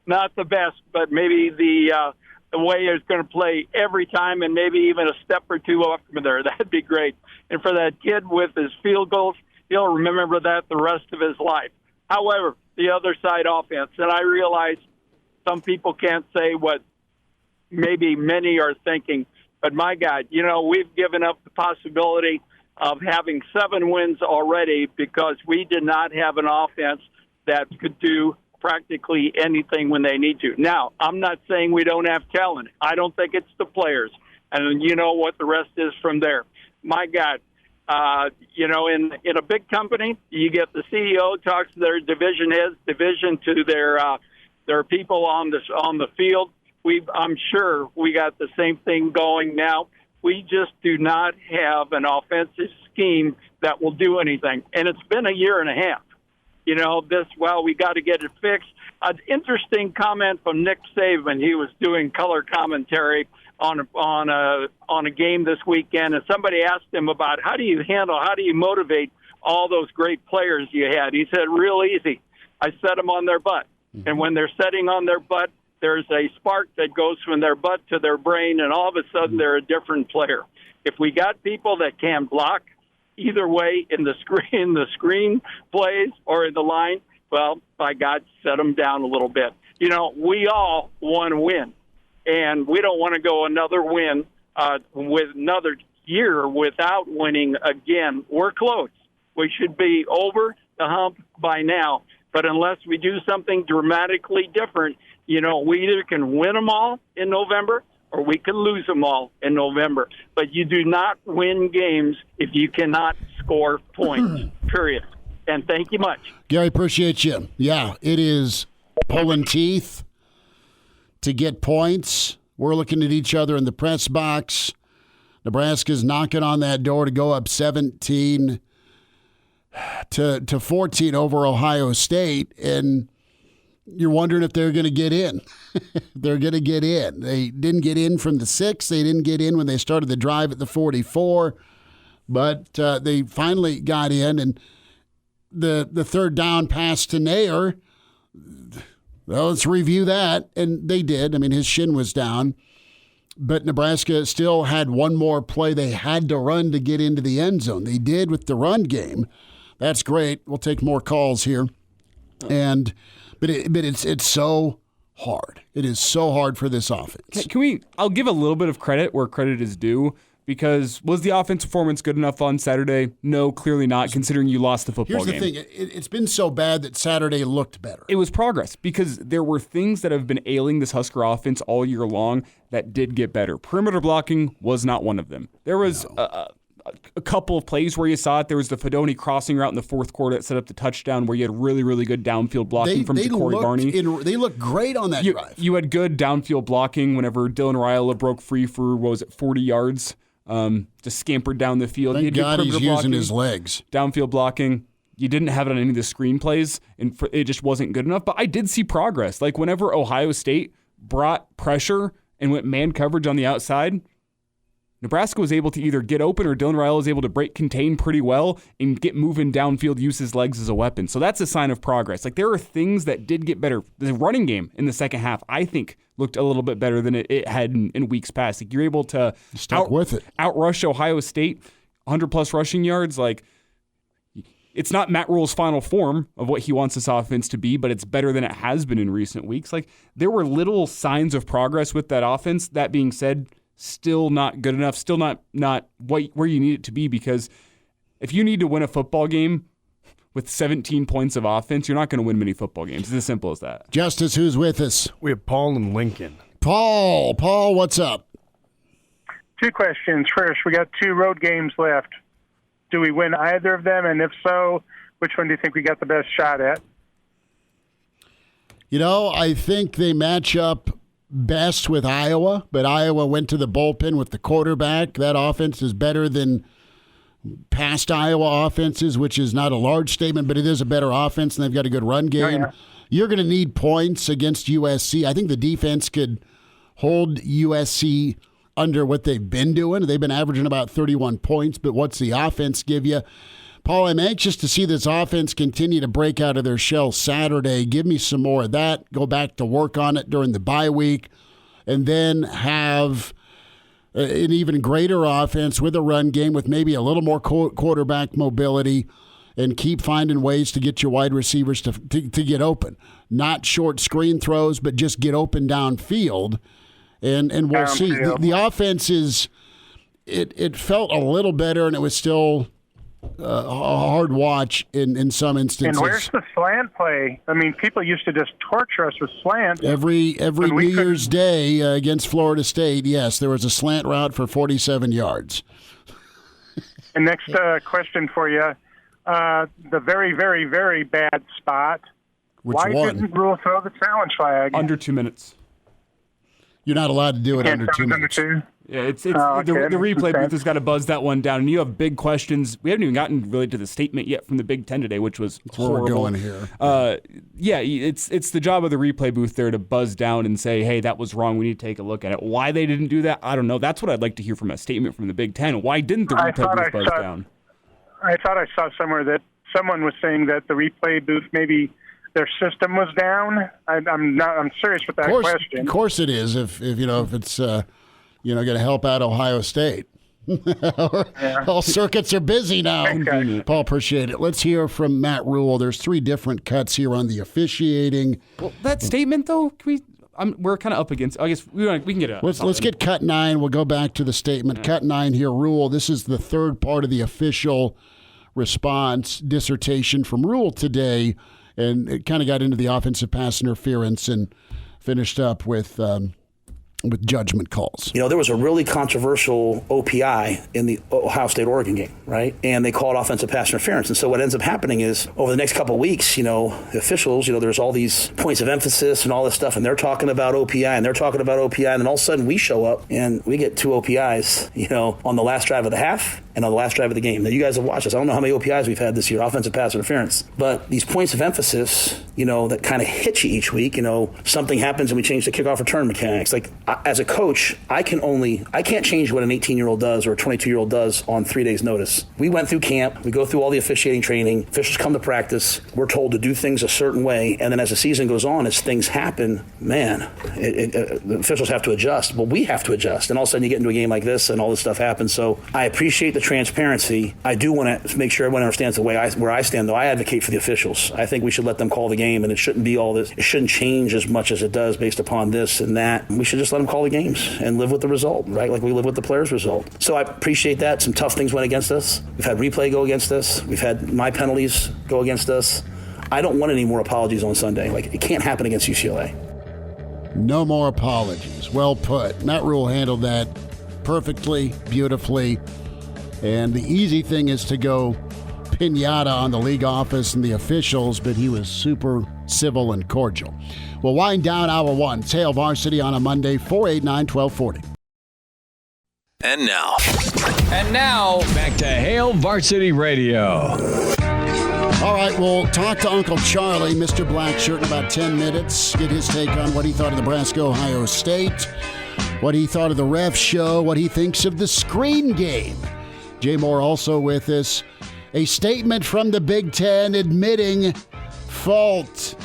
not the best, but maybe the way it's going to play every time, and maybe even a step or two up from there. That'd be great. And for that kid with his field goals, he'll remember that the rest of his life. However, the other side offense, and I realize some people can't say what maybe many are thinking, but my God, we've given up the possibility of having 7 wins already because we did not have an offense that could do practically anything when they need to. Now, I'm not saying we don't have talent. I don't think it's the players. And you know what the rest is from there. My God, in a big company, you get the CEO talks to their division heads, division to their people on the field. I'm sure we got the same thing going now. We just do not have an offensive scheme that will do anything. And it's been a year and a half. We got to get it fixed. An interesting comment from Nick Saban. He was doing color commentary on a game this weekend, and somebody asked him about how do you motivate all those great players you had. He said, real easy. I set them on their butt. And when they're sitting on their butt, there's a spark that goes from their butt to their brain, and all of a sudden they're a different player. If we got people that can block either way in the screen plays or in the line, well, by God, set them down a little bit. We all want to win, and we don't want to go another win with another year without winning again. We're close. We should be over the hump by now. But unless we do something dramatically different, we either can win them all in November or we can lose them all in November. But you do not win games if you cannot score points, period. And thank you much. Gary, appreciate you. Yeah, it is pulling teeth to get points. We're looking at each other in the press box. Nebraska's knocking on that door to go up 17 to 14 over Ohio State, and you're wondering if they're going to get in. They're going to get in. They didn't get in from the 6. They didn't get in when they started the drive at the 44, but they finally got in, and the third down pass to Nair, well, let's review that, and they did. I mean, his shin was down, but Nebraska still had one more play they had to run to get into the end zone. They did with the run game. That's great. We'll take more calls here. But it's so hard. It is so hard for this offense. I'll give a little bit of credit where credit is due, because was the offense performance good enough on Saturday? No, clearly not, considering you lost the football game. Here's the thing. It's been so bad that Saturday looked better. It was progress, because there were things that have been ailing this Husker offense all year long that did get better. Perimeter blocking was not one of them. There was a couple of plays where you saw it. There was the Fedoni crossing route in the fourth quarter that set up the touchdown where you had really, really good downfield blocking from Ja'Cory Barney. They looked great on that drive. You had good downfield blocking whenever Dylan Raiola broke free for, 40 yards, just scampered down the field. Thank God he's using his legs. Downfield blocking. You didn't have it on any of the screenplays, and it just wasn't good enough. But I did see progress. Like whenever Ohio State brought pressure and went man coverage on the outside, Nebraska was able to either get open or Dylan Raiola was able to break contain pretty well and get moving downfield, use his legs as a weapon. So that's a sign of progress. Like there are things that did get better. The running game in the second half, I think, looked a little bit better than it had in weeks past. Like you're able to outrush Ohio State, 100-plus rushing yards. Like it's not Matt Rule's final form of what he wants this offense to be, but it's better than it has been in recent weeks. Like there were little signs of progress with that offense. That being said, still not good enough, still not where you need it to be, because if you need to win a football game with 17 points of offense, you're not going to win many football games. It's as simple as that. Justice, who's with us? We have Paul and Lincoln. Paul, what's up? 2 questions. First, we got 2 road games left. Do we win either of them? And if so, which one do you think we got the best shot at? I think they match up best with Iowa, but Iowa went to the bullpen with the quarterback. That offense is better than past Iowa offenses, which is not a large statement, but it is a better offense, and they've got a good run game. Oh, yeah. You're going to need points against USC. I think the defense could hold USC under what they've been doing. They've been averaging about 31 points, but what's the offense give you? Paul, I'm anxious to see this offense continue to break out of their shell Saturday. Give me some more of that. Go back to work on it during the bye week, and then have an even greater offense with a run game with maybe a little more quarterback mobility, and keep finding ways to get your wide receivers to get open. Not short screen throws, but just get open downfield, and we'll see. The offense is it felt a little better, and it was still a hard watch in some instances. And where's the slant play? I mean, people used to just torture us with slant. Every New Year's Day against Florida State, yes, there was a slant route for 47 yards. And next question for you. The very, very, very bad spot. Why didn't Rule throw the challenge flag? Under 2 minutes. You're not allowed to do it under 2 minutes. Yeah, it's the replay booth has got to buzz that one down, and you have big questions. We haven't even gotten really to the statement yet from the Big Ten today, which was horrible. Where we're going here. It's the job of the replay booth there to buzz down and say, hey, that was wrong. We need to take a look at it. Why they didn't do that, I don't know. That's what I'd like to hear from a statement from the Big Ten. Why didn't the replay booth buzz down? I thought I saw somewhere that someone was saying that the replay booth maybe their system was down. I'm serious with that question. Of course it is. If it's going to help out Ohio State. All circuits are busy now. Okay. Paul, appreciate it. Let's hear from Matt Rule. There's 3 different cuts here on the officiating. Well, that statement though, we're kind of up against. I guess we can get it. Let's get cut 9. We'll go back to the statement. Cut 9 here. Rule. This is the third part of the official response dissertation from Rule today, and it kind of got into the offensive pass interference and finished up with judgment calls. There was a really controversial OPI in the Ohio State-Oregon game, right? And they called offensive pass interference. And so what ends up happening is over the next couple of weeks, the officials, there's all these points of emphasis and all this stuff, and they're talking about OPI, and they're talking about OPI, and then all of a sudden we show up and we get 2 OPIs, on the last drive of the half and on the last drive of the game. Now, you guys have watched this. I don't know how many OPIs we've had this year, offensive pass interference. But these points of emphasis, that kind of hit you each week, something happens and we change the kickoff return mechanics. Like, as a coach, I can't change what an 18-year-old does or a 22-year-old does on 3 days' notice. We went through camp. We go through all the officiating training. Officials come to practice. We're told to do things a certain way. And then as the season goes on, as things happen, the officials have to adjust. Well, we have to adjust. And all of a sudden you get into a game like this and all this stuff happens. So I appreciate the transparency. I do want to make sure everyone understands the way where I stand, though. I advocate for the officials. I think we should let them call the game, and it shouldn't be all this. It shouldn't change as much as it does based upon this and that. We should just let them call the games and live with the result, right? Like we live with the player's result. So I appreciate that. Some tough things went against us. We've had replay go against us. We've had my penalties go against us. I don't want any more apologies on Sunday. Like, it can't happen against UCLA. No more apologies. Well put. Matt Rule handled that perfectly, beautifully. And the easy thing is to go piñata on the league office and the officials, but he was super civil and cordial. We'll wind down hour 1. It's Hail Varsity on a Monday, 489-1240. And now, back to Hail Varsity Radio. All right, we'll talk to Uncle Charlie, Mr. Blackshirt, in about 10 minutes. Get his take on what he thought of Nebraska, Ohio State, what he thought of the ref show, what he thinks of the screen game. Jay Moore also with us. A statement from the Big Ten admitting fault,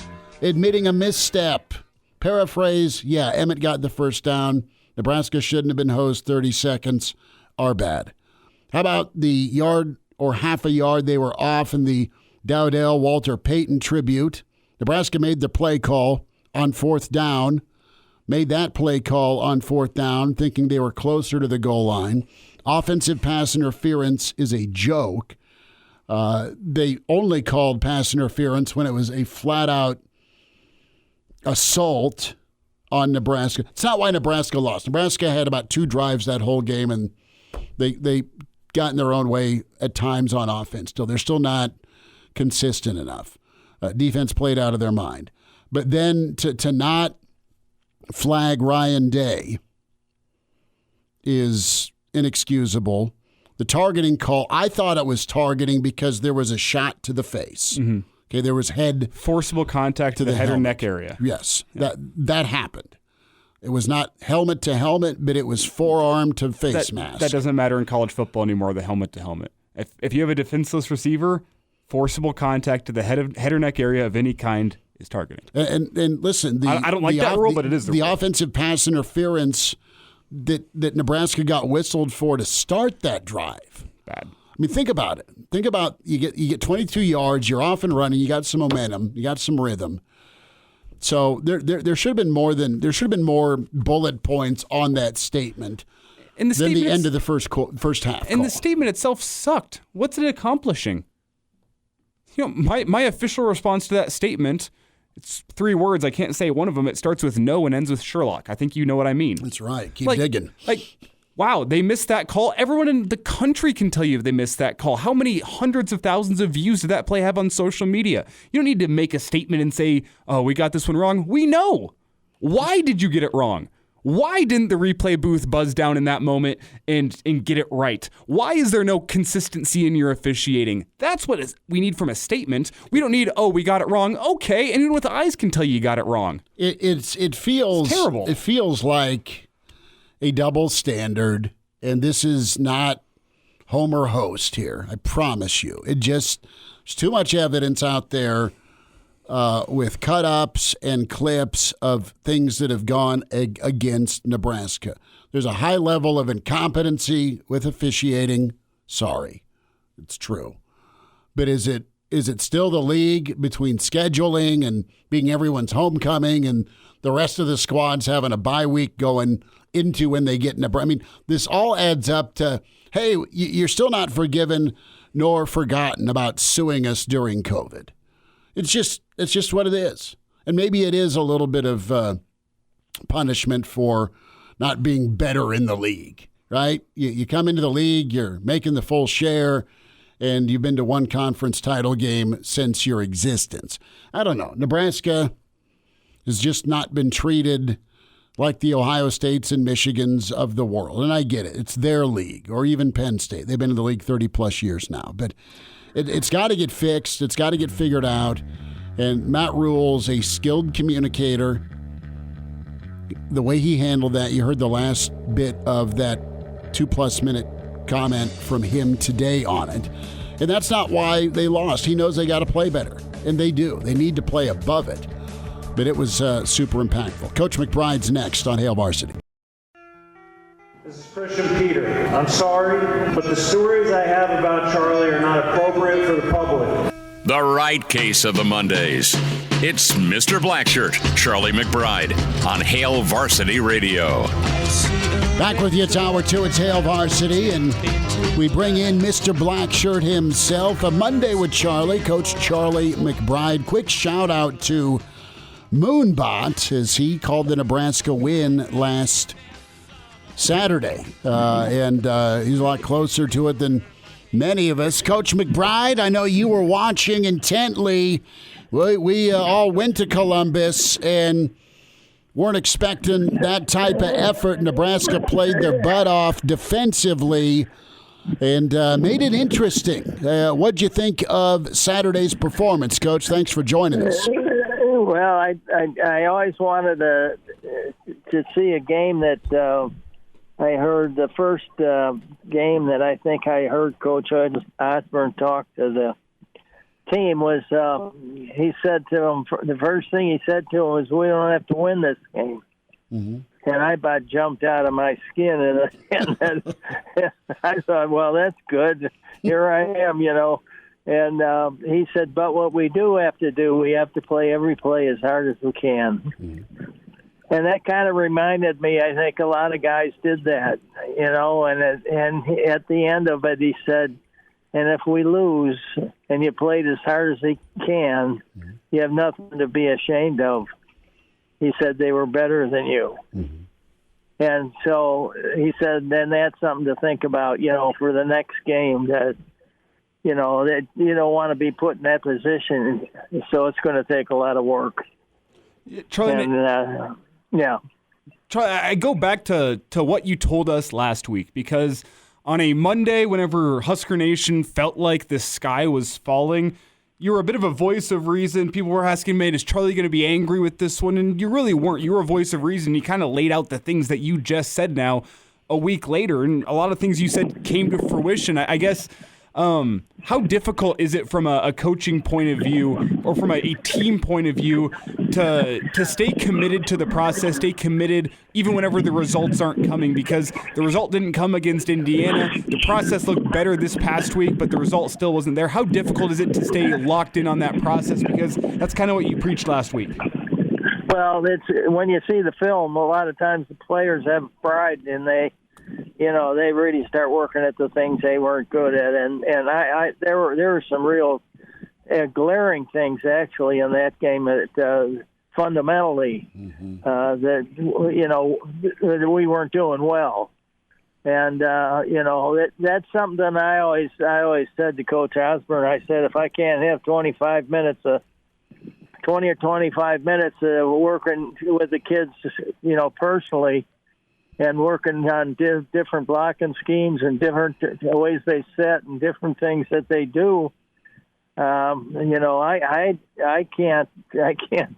admitting a misstep. Paraphrase, Emmett got the first down. Nebraska shouldn't have been hosed 30 seconds. Our bad. How about the yard or half a yard they were off in the Dowdell Walter Payton tribute? Nebraska made the play call on 4th down, made that play call on 4th down, thinking they were closer to the goal line. Offensive pass interference is a joke. They only called pass interference when it was a flat-out assault on Nebraska. It's not why Nebraska lost. Nebraska had about 2 drives that whole game, and they got in their own way at times on offense. Still, they're still not consistent enough. Defense played out of their mind. But then to not flag Ryan Day is inexcusable. The targeting call, I thought it was targeting because there was a shot to the face. Mm-hmm. Okay, there was forcible contact to the head or neck area. Yes, that happened. It was not helmet to helmet, but it was forearm to face mask. That doesn't matter in college football anymore, the helmet to helmet. If you have a defenseless receiver, forcible contact to the head or neck area of any kind is targeting. And listen, I don't like that rule, but it is the rule. offensive pass interference that Nebraska got whistled for to start that drive. Bad. I mean, think about it. Think about you get 22 yards. You're off and running. You got some momentum. You got some rhythm. So there should have been more bullet points on that statement than the end of the first half. And the statement itself sucked. What's it accomplishing? My official response to that statement, it's 3 words. I can't say one of them. It starts with no and ends with Sherlock. I think you know what I mean. That's right. Keep digging. Wow, they missed that call. Everyone in the country can tell you they missed that call. How many hundreds of thousands of views did that play have on social media? You don't need to make a statement and say, oh, we got this one wrong. We know. Why did you get it wrong? Why didn't the replay booth buzz down in that moment and get it right? Why is there no consistency in your officiating? That's what we need from a statement. We don't need, oh, we got it wrong. Okay, anyone with eyes can tell you got it wrong. It feels terrible. It feels like a double standard, and this is not Homer Host here. I promise you. There's too much evidence out there with cut-ups and clips of things that have gone against Nebraska. There's a high level of incompetency with officiating. Sorry, it's true. But is it still the league between scheduling and being everyone's homecoming and the rest of the squads having a bye week going into when they get Nebraska? I mean, this all adds up to, hey, you're still not forgiven nor forgotten about suing us during COVID. It's just what it is. And maybe it is a little bit of punishment for not being better in the league, right? You come into the league, you're making the full share, and you've been to one conference title game since your existence. I don't know. Nebraska has just not been treated like the Ohio States and Michigans of the world. And I get it. It's their league, or even Penn State. They've been in the league 30-plus years now. But it's got to get fixed. It's got to get figured out. And Matt Rule's a skilled communicator. The way he handled that, you heard the last bit of that 2+ minute comment from him today on it. And that's not why they lost. He knows they got to play better. And they do. They need to play above it. But it was super impactful. Coach McBride's next on Hail Varsity. This is Christian Peter. I'm sorry, but the stories I have about Charlie are not appropriate for the public. The right case of the Mondays. It's Mr. Blackshirt, Charlie McBride, on Hail Varsity Radio. Back with you, it's Hour 2. It's Hail Varsity, and we bring in Mr. Blackshirt himself. A Monday with Charlie, Coach Charlie McBride. Quick shout-out to Moonbot, as he called the Nebraska win last Saturday. And he's a lot closer to it than many of us. Coach McBride, I know you were watching intently. We all went to Columbus and weren't expecting that type of effort. Nebraska played their butt off defensively and made it interesting. What'd you think of Saturday's performance, Coach? Thanks for joining us. Well, I always wanted to see a game that I heard the first game that I think I heard Coach Osborne talk to the team was he said to him, the first thing he said to him was, we don't have to win this game. Mm-hmm. And I about jumped out of my skin, and I thought, well, that's good. Here I am, you know. And he said, but what we do have to do, we have to play every play as hard as we can. Mm-hmm. And that kind of reminded me, I think a lot of guys did that, you know, and at the end of it, he said, and if we lose and you played as hard as you can, you have nothing to be ashamed of. He said they were better than you. Mm-hmm. And so he said, then that's something to think about, you know, for the next game, that, you know, that you don't want to be put in that position. So it's going to take a lot of work. Charlie, and, yeah. Charlie, I go back to what you told us last week, because on a Monday, whenever Husker Nation felt like the sky was falling, you were a bit of a voice of reason. People were asking, man, is Charlie going to be angry with this one? And you really weren't. You were a voice of reason. You kind of laid out the things that you just said now a week later, and a lot of things you said came to fruition. I guess How difficult is it from a coaching point of view or from a team point of view to stay committed to the process, stay committed even whenever the results aren't coming? Because the result didn't come against Indiana. The process looked better this past week, but the result still wasn't there. How difficult is it to stay locked in on that process? Because that's kind of what you preached last week. Well, it's when you see the film, a lot of times the players have pride, and they really start working at the things they weren't good at. And there were some real glaring things actually in that game that fundamentally that we weren't doing well. And that's something I always said to Coach Osborne. I said, if I can't have 20 or 25 minutes working with the kids, personally, and working on different blocking schemes and different ways they set and different things that they do, I can't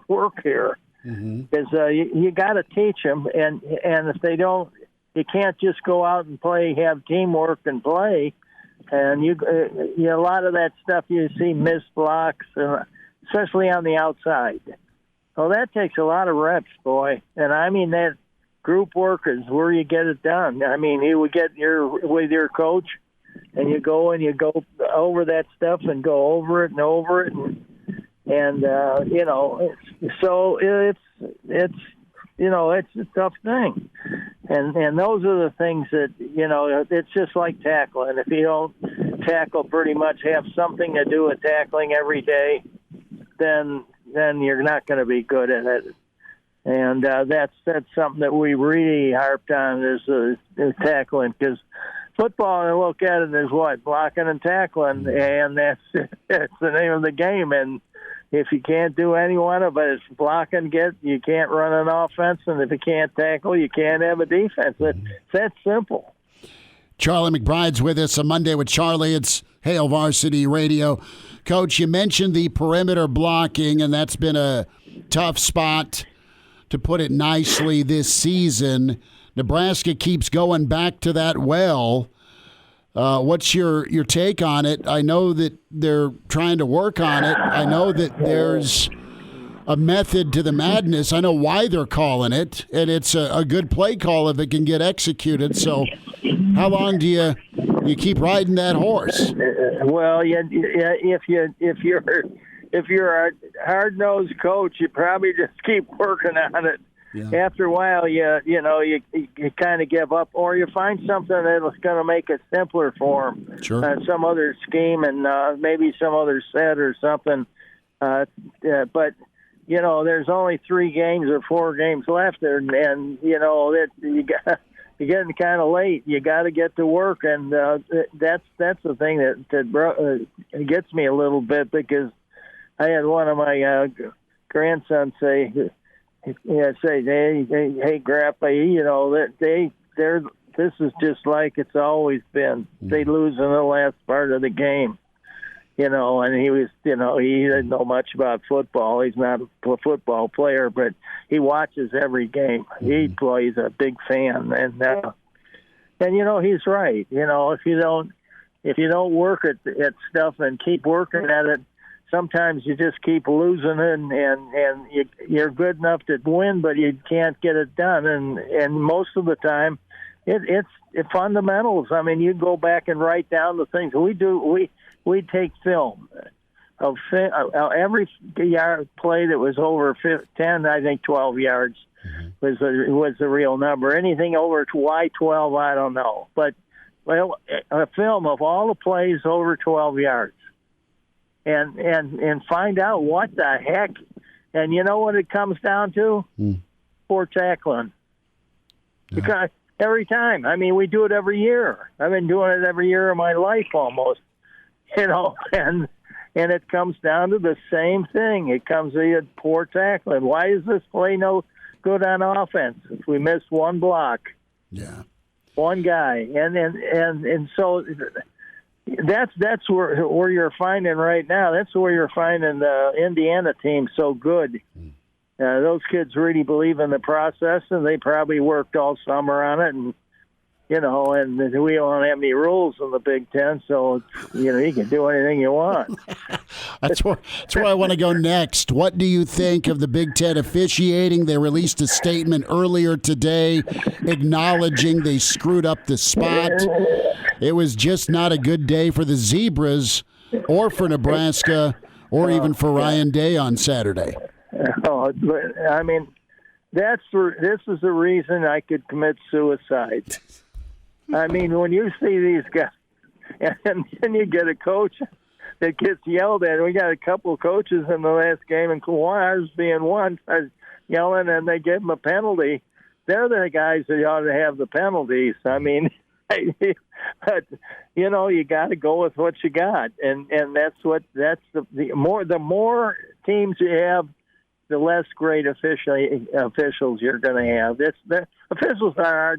work here because you got to teach them, and if they don't, you can't just go out and play, have teamwork and play, and a lot of that stuff you see missed blocks, especially on the outside. Well, that takes a lot of reps, boy, and I mean that. Group work is where you get it done. I mean, you would get with your coach, and you go over that stuff and go over it, and so it's a tough thing, and those are the things that it's just like tackling. If you don't tackle, pretty much have something to do with tackling every day, then you're not going to be good at it. And that's something that we really harped on is tackling, because football, I look at it as what? Blocking and tackling, and that's the name of the game. And if you can't do any one of it, it's blocking, you can't run an offense, and if you can't tackle, you can't have a defense. It's that simple. Charlie McBride's with us on Monday with Charlie. It's Hail Varsity Radio. Coach, you mentioned the perimeter blocking, and that's been a tough spot, to put it nicely, this season. Nebraska keeps going back to that well. What's your take on it? I know that they're trying to work on it. I know that there's a method to the madness. I know why they're calling it, and it's a good play call if it can get executed. So how long do you keep riding that horse? Well, if you're a hard-nosed coach, you probably just keep working on it. Yeah. After a while, you kind of give up, or you find something that's going to make it simpler for them. Sure. Some other scheme and maybe some other set or something. But there's only 3 games or 4 games left, and that you're getting kind of late. You got to get to work, and that's the thing that gets me a little bit, because I had one of my grandsons say, hey, Grandpa, this is just like it's always been. They lose in the last part of the game, and he was, he didn't know much about football. He's not a football player, but he watches every game. He plays a big fan, and he's right. If you don't work at stuff and keep working at it, sometimes you just keep losing it, and you're good enough to win, but you can't get it done. And most of the time, it's fundamentals. I mean, you go back and write down the things we do. We take film of every yard play that was over 10, I think 12 yards was the real number. Anything over Y12, I don't know. But a film of all the plays over 12 yards. And find out what the heck. And you know what it comes down to? Poor tackling. Yeah. Because every time. I mean, we do it every year. I've been doing it every year of my life almost. And it comes down to the same thing. It comes to poor tackling. Why is this play no good on offense if we miss one block? Yeah. One guy. And so that's where you're finding right now. That's where you're finding the Indiana team so good. Those kids really believe in the process, and they probably worked all summer on it. and we don't have any rules in the Big Ten, so you can do anything you want. That's where I want to go next. What do you think of the Big Ten officiating? They released a statement earlier today acknowledging they screwed up the spot. It was just not a good day for the Zebras or for Nebraska or even for Ryan Day on Saturday. I mean, this is the reason I could commit suicide. I mean, when you see these guys, and then you get a coach that gets yelled at. We got a couple of coaches in the last game, and ours being one, yelling, and they give them a penalty. They're the guys that ought to have the penalties. I mean, but you got to go with what you got, and that's the more teams you have, the less great officials you're going to have. The officials are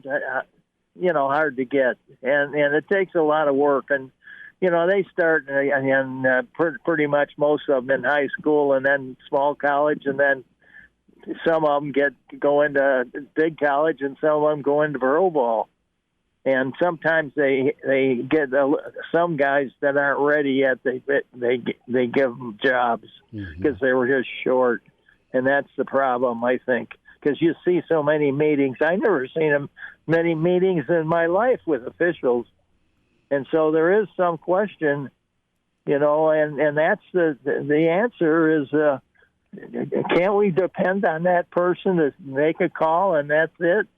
hard to get, and it takes a lot of work. And they start and pretty much most of them in high school, and then small college, and then some of them go into big college, and some of them go into pro ball. And sometimes they get some guys that aren't ready yet. They give them jobs because they were just short. And that's the problem, I think, because you see so many meetings. I never seen many meetings in my life with officials, and so there is some question, and that's the answer is, can't we depend on that person to make a call, and that's it?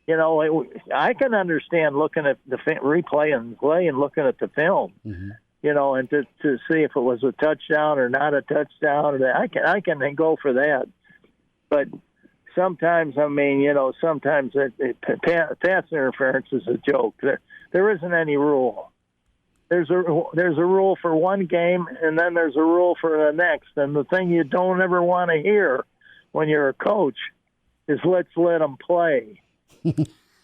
I can understand looking at the replay and play and looking at the film. And to see if it was a touchdown or not a touchdown. I can then go for that. But sometimes, sometimes pass interference is a joke. There isn't any rule. There's a rule for one game, and then there's a rule for the next. And the thing you don't ever want to hear when you're a coach is let's let them play.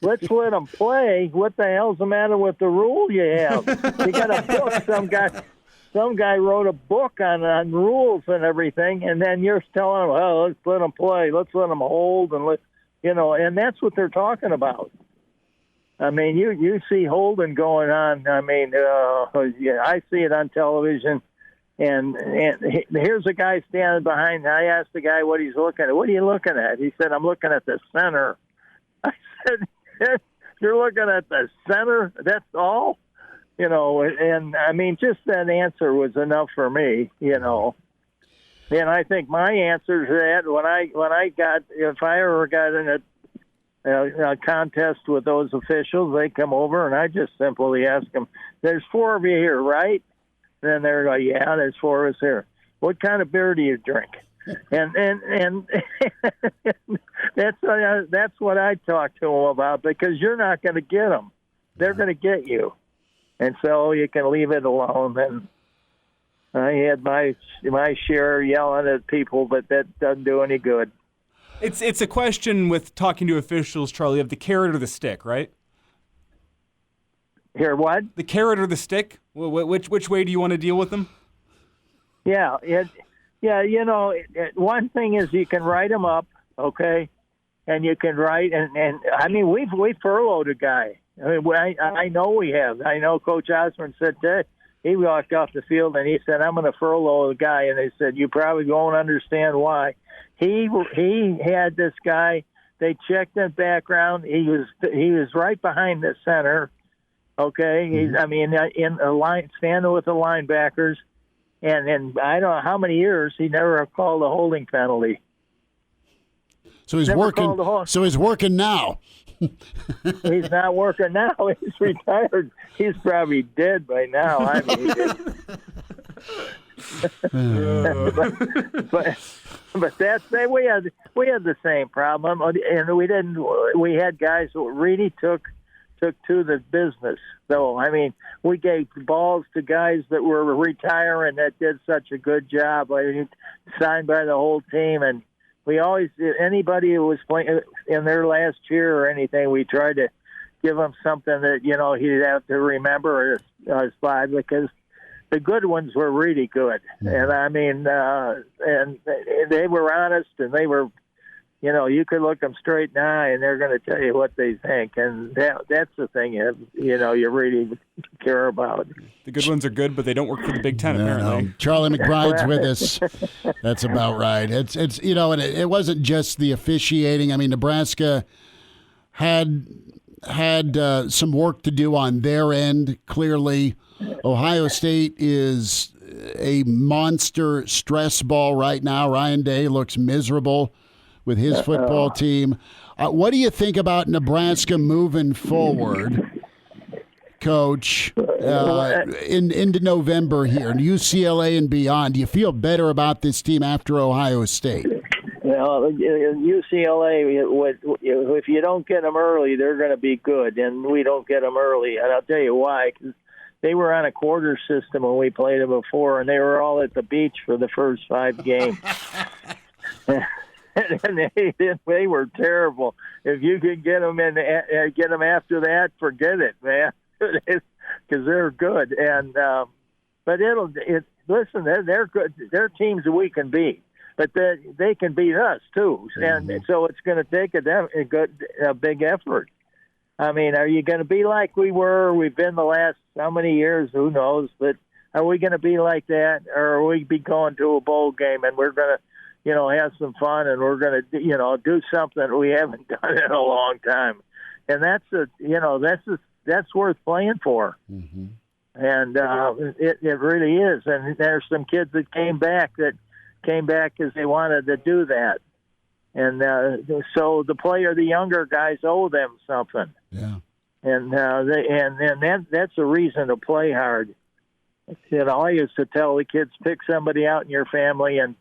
Let's let them play. What the hell's the matter with the rule you have? You got a book. Some guy wrote a book on rules and everything, and then you're telling them, "Oh, let's let them play. Let's let them hold," and and that's what they're talking about. I mean, you see holding going on. I mean, I see it on television, and here's a guy standing behind. I asked the guy what he's looking at. What are you looking at? He said, "I'm looking at the center." I said, "You're looking at the center? That's all?" And I mean, just that answer was enough for me, And I think my answer to that, if I ever got in a contest with those officials, they come over and I just simply ask them, "There's 4 of you here, right?" And then they're like, "Yeah, there's 4 of us here. What kind of beer do you drink?" And that's what I talk to them about, because you're not going to get them; they're going to get you, and so you can leave it alone. And I had my share yelling at people, but that doesn't do any good. It's a question with talking to officials, Charlie, of the carrot or the stick, right? Here, what? The carrot or the stick? Which way do you want to deal with them? Yeah. Yeah, one thing is you can write them up, okay, and you can write, and I mean, we furloughed a guy. I mean, I know we have. I know Coach Osborne said that. He walked off the field and he said, "I'm going to furlough the guy," and they said, "You probably won't understand why." He had this guy. They checked his background. He was right behind the center, okay. In a line, standing with the linebackers. And I don't know how many years he never called a holding penalty. So he's working. So he's working now. He's not working now. He's retired. He's probably dead by now. I mean, but that's we had the same problem, and we had guys who really took to the business. So, I mean, we gave balls to guys that were retiring that did such a good job. Signed by the whole team, and we always, anybody who was playing in their last year or anything, we tried to give them something that, he'd have to remember his spot, because the good ones were really good. And I mean, and they were honest, and they were you could look them straight in the eye, and they're going to tell you what they think, and that's the thing you really care about. The good ones are good, but they don't work for the Big Ten, apparently. Charlie McBride's with us. That's about right. It's and it wasn't just the officiating. I mean, Nebraska had some work to do on their end. Clearly, Ohio State is a monster stress ball right now. Ryan Day looks miserable with his football team. What do you think about Nebraska moving forward, Coach, into November here, and UCLA and beyond? Do you feel better about this team after Ohio State? Well, UCLA, if you don't get them early, they're going to be good, and we don't get them early. And I'll tell you why. 'Cause they were on a quarter system when we played them before, and they were all at the beach for the first 5 games. And they were terrible. If you could get them after that, forget it, man, because they're good. And but listen, they're good. They're teams that we can beat, but they can beat us too. And so it's going to take a big effort. I mean, are you going to be like we were? We've been the last how many years? Who knows? But are we going to be like that, or are we be going to a bowl game and we're going to have some fun, and we're going to, do something we haven't done in a long time, and that's worth playing for. Mm-hmm. And it really is. And there's some kids that came back because they wanted to do that, and so the younger guys owe them something. Yeah. And that's a reason to play hard. I used to tell the kids, pick somebody out in your family and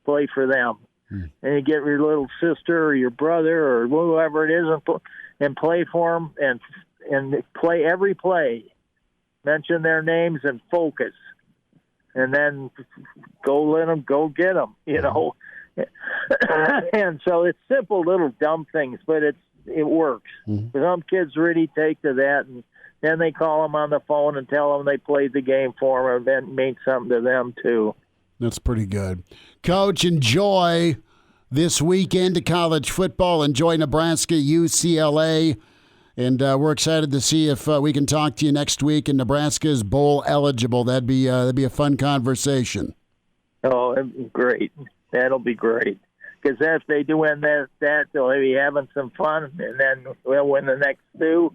play for them. And you get your little sister or your brother or whoever it is and play for them and play every play. Mention their names and focus. And then let them go get them, And so it's simple little dumb things, but it works. Mm-hmm. Some kids really take to that, and then they call them on the phone and tell them they played the game for them, and that means something to them too. That's pretty good. Coach, enjoy this weekend of college football. Enjoy Nebraska, UCLA. And we're excited to see if we can talk to you next week and Nebraska is bowl eligible. That'd be a fun conversation. Oh, that'd be great. That'll be great. Because if they do win that, they'll be having some fun. And then we'll win the next 2.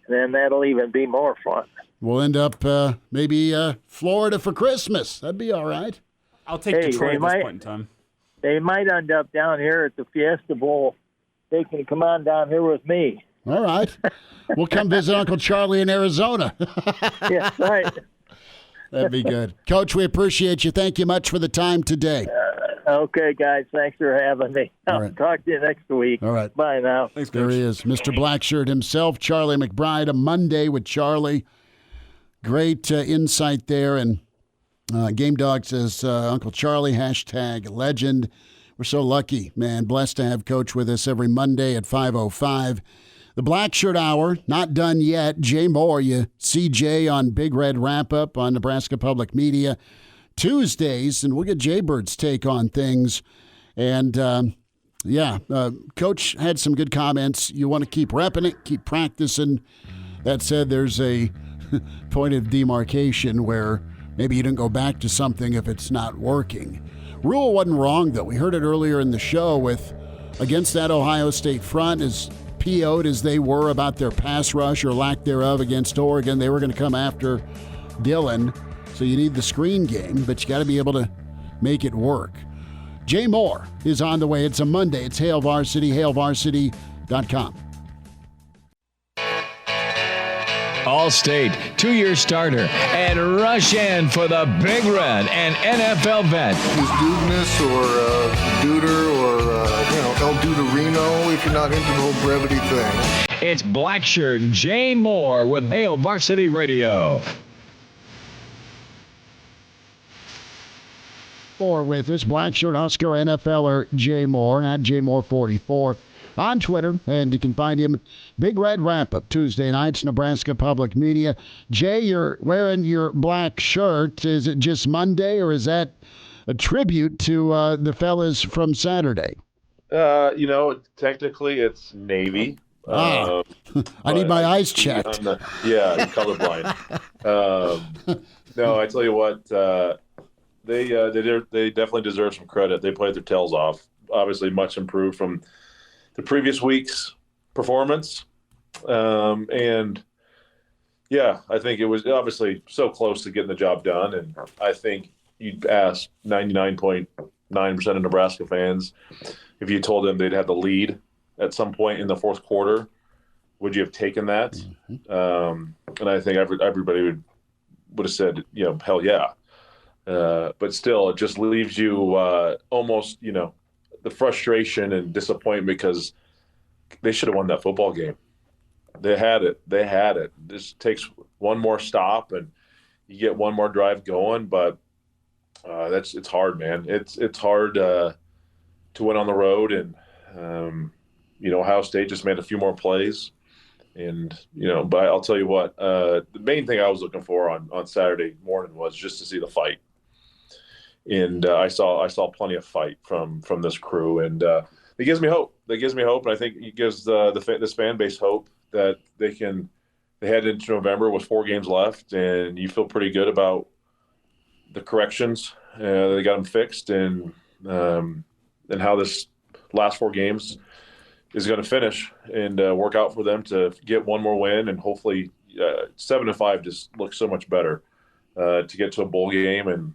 Then that'll even be more fun. We'll end up maybe Florida for Christmas. That'd be all right. I'll take Detroit at this point in time. They might end up down here at the Fiesta Bowl. They can come on down here with me. All right. We'll come visit Uncle Charlie in Arizona. Yeah, right. That'd be good. Coach, we appreciate you. Thank you much for the time today. Okay, guys. Thanks for having me. I'll talk to you next week. All right. Bye now. Thanks, Coach. There he is, Mr. Blackshirt himself, Charlie McBride, a Monday with Charlie. Great insight there. And Game Dog says, Uncle Charlie, #legend. We're so lucky, man. Blessed to have Coach with us every Monday at 5:05. The Blackshirt Hour, not done yet. Jay Moore, you see Jay on Big Red Wrap-Up on Nebraska Public Media Tuesdays, and we'll get Jaybird's take on things. And, Coach had some good comments. You want to keep repping it, keep practicing. That said, there's a point of demarcation where maybe you don't go back to something if it's not working. Rule wasn't wrong, though. We heard it earlier in the show with against that Ohio State front, as PO'd as they were about their pass rush or lack thereof against Oregon. They were going to come after Dillon, so you need the screen game, but you got to be able to make it work. Jay Moore is on the way. It's a Monday. It's Hail Varsity, hailvarsity.com. All-State, 2-year starter, and rush in for the Big Red and NFL vet. Is Dudeness or Duder or, El Duderino if you're not into the whole brevity thing. It's Blackshirt Jay Moore with Hail Varsity Radio. Moore with us, Blackshirt Husker NFLer Jay Moore at JMoore44 on Twitter, and you can find him Big Red Wrap-Up Tuesday nights, Nebraska Public Media. Jay, you're wearing your black shirt. Is it just Monday, or is that a tribute to the fellas from Saturday? Technically it's Navy. I need my eyes checked. I'm colorblind. No, I tell you what, they definitely deserve some credit. They played their tails off. Obviously, much improved from the previous week's performance, and I think it was obviously so close to getting the job done. And I think you'd ask 99.9% of Nebraska fans if you told them they'd have the lead at some point in the fourth quarter, would you have taken that? Mm-hmm. And I think everybody would have said, hell yeah. But still, it just leaves you almost, the frustration and disappointment because they should have won that football game. They had it. This takes one more stop and you get one more drive going, but it's hard, man. It's hard to win on the road, and Ohio State just made a few more plays, and but I'll tell you what, the main thing I was looking for on Saturday morning was just to see the fight, and I saw plenty of fight from this crew, and it gives me hope. And I think it gives this fan base hope that they head into November with 4 games left, and you feel pretty good about the corrections. They got them fixed, and how this last 4 games is going to finish and work out for them to get one more win, and hopefully 7-5 just looks so much better to get to a bowl game and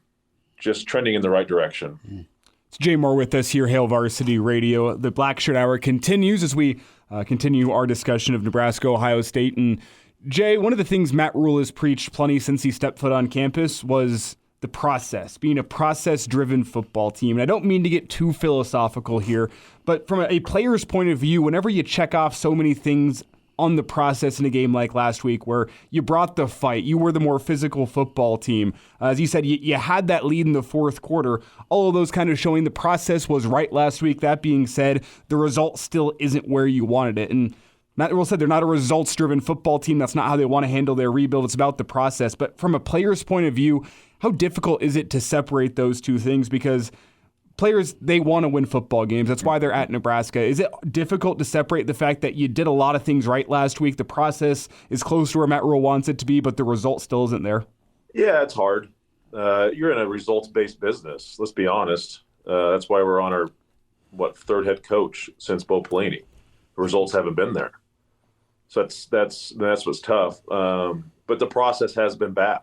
just trending in the right direction. It's Jay Moore with us here, Hail Varsity Radio. The Blackshirt Hour continues as we continue our discussion of Nebraska, Ohio State. And Jay, one of the things Matt Rule has preached plenty since he stepped foot on campus was the process, being a process-driven football team. And I don't mean to get too philosophical here, but from a player's point of view, whenever you check off so many things on the process in a game like last week where you brought the fight, you were the more physical football team. As you said, you had that lead in the fourth quarter. All of those kind of showing the process was right last week. That being said, the result still isn't where you wanted it. And Matt Rule said they're not a results-driven football team. That's not how they want to handle their rebuild. It's about the process. But from a player's point of view, how difficult is it to separate those two things? Because players, they want to win football games. That's why they're at Nebraska. Is it difficult to separate the fact that you did a lot of things right last week? The process is close to where Matt Rule wants it to be, but the result still isn't there? Yeah, it's hard. You're in a results-based business. Let's be honest. That's why we're on our, third head coach since Bo Pelini. The results haven't been there. So that's what's tough. But the process has been bad.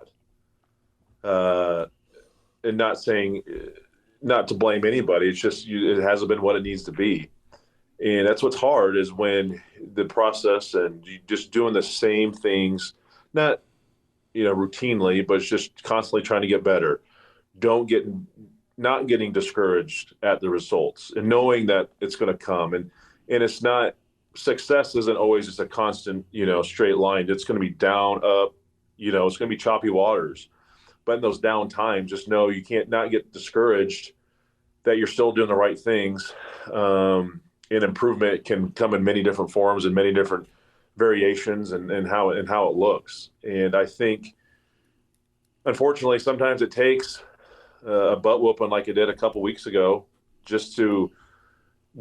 And not saying not to blame anybody. It's just it hasn't been what it needs to be. And that's what's hard is when the process and you just doing the same things, not routinely, but it's just constantly trying to get better. Not getting discouraged at the results and knowing that it's going to come. And it's not, success isn't always just a constant, straight line. It's going to be down, up, it's going to be choppy waters. But in those down times, just know you can't not get discouraged that you're still doing the right things. And improvement can come in many different forms and many different variations and how it looks. And I think, unfortunately, sometimes it takes a butt whooping like it did a couple weeks ago just to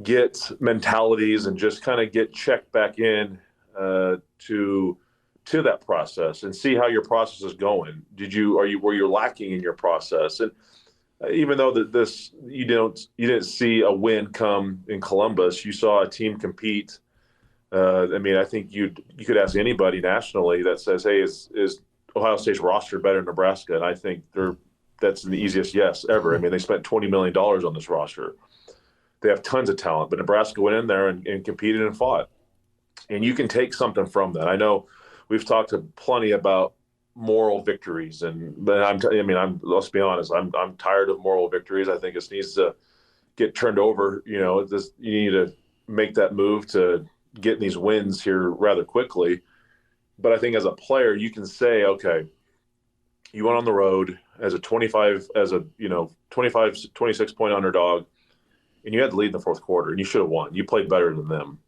get mentalities and just kind of get checked back in to that process and see how your process is going. Were you lacking in your process? And even though you didn't see a win come in Columbus, you saw a team compete. I think you could ask anybody nationally that says, "Hey, is Ohio State's roster better than Nebraska?" And I think that's the easiest yes ever. They spent $20 million on this roster. They have tons of talent, but Nebraska went in there and competed and fought. And you can take something from that. I know we've talked plenty about moral victories, but let's be honest. I'm tired of moral victories. I think it needs to get turned over. You need to make that move to get these wins here rather quickly. But I think as a player, you can say, okay, you went on the road as a 26 point underdog, and you had the lead in the fourth quarter, and you should have won. You played better than them.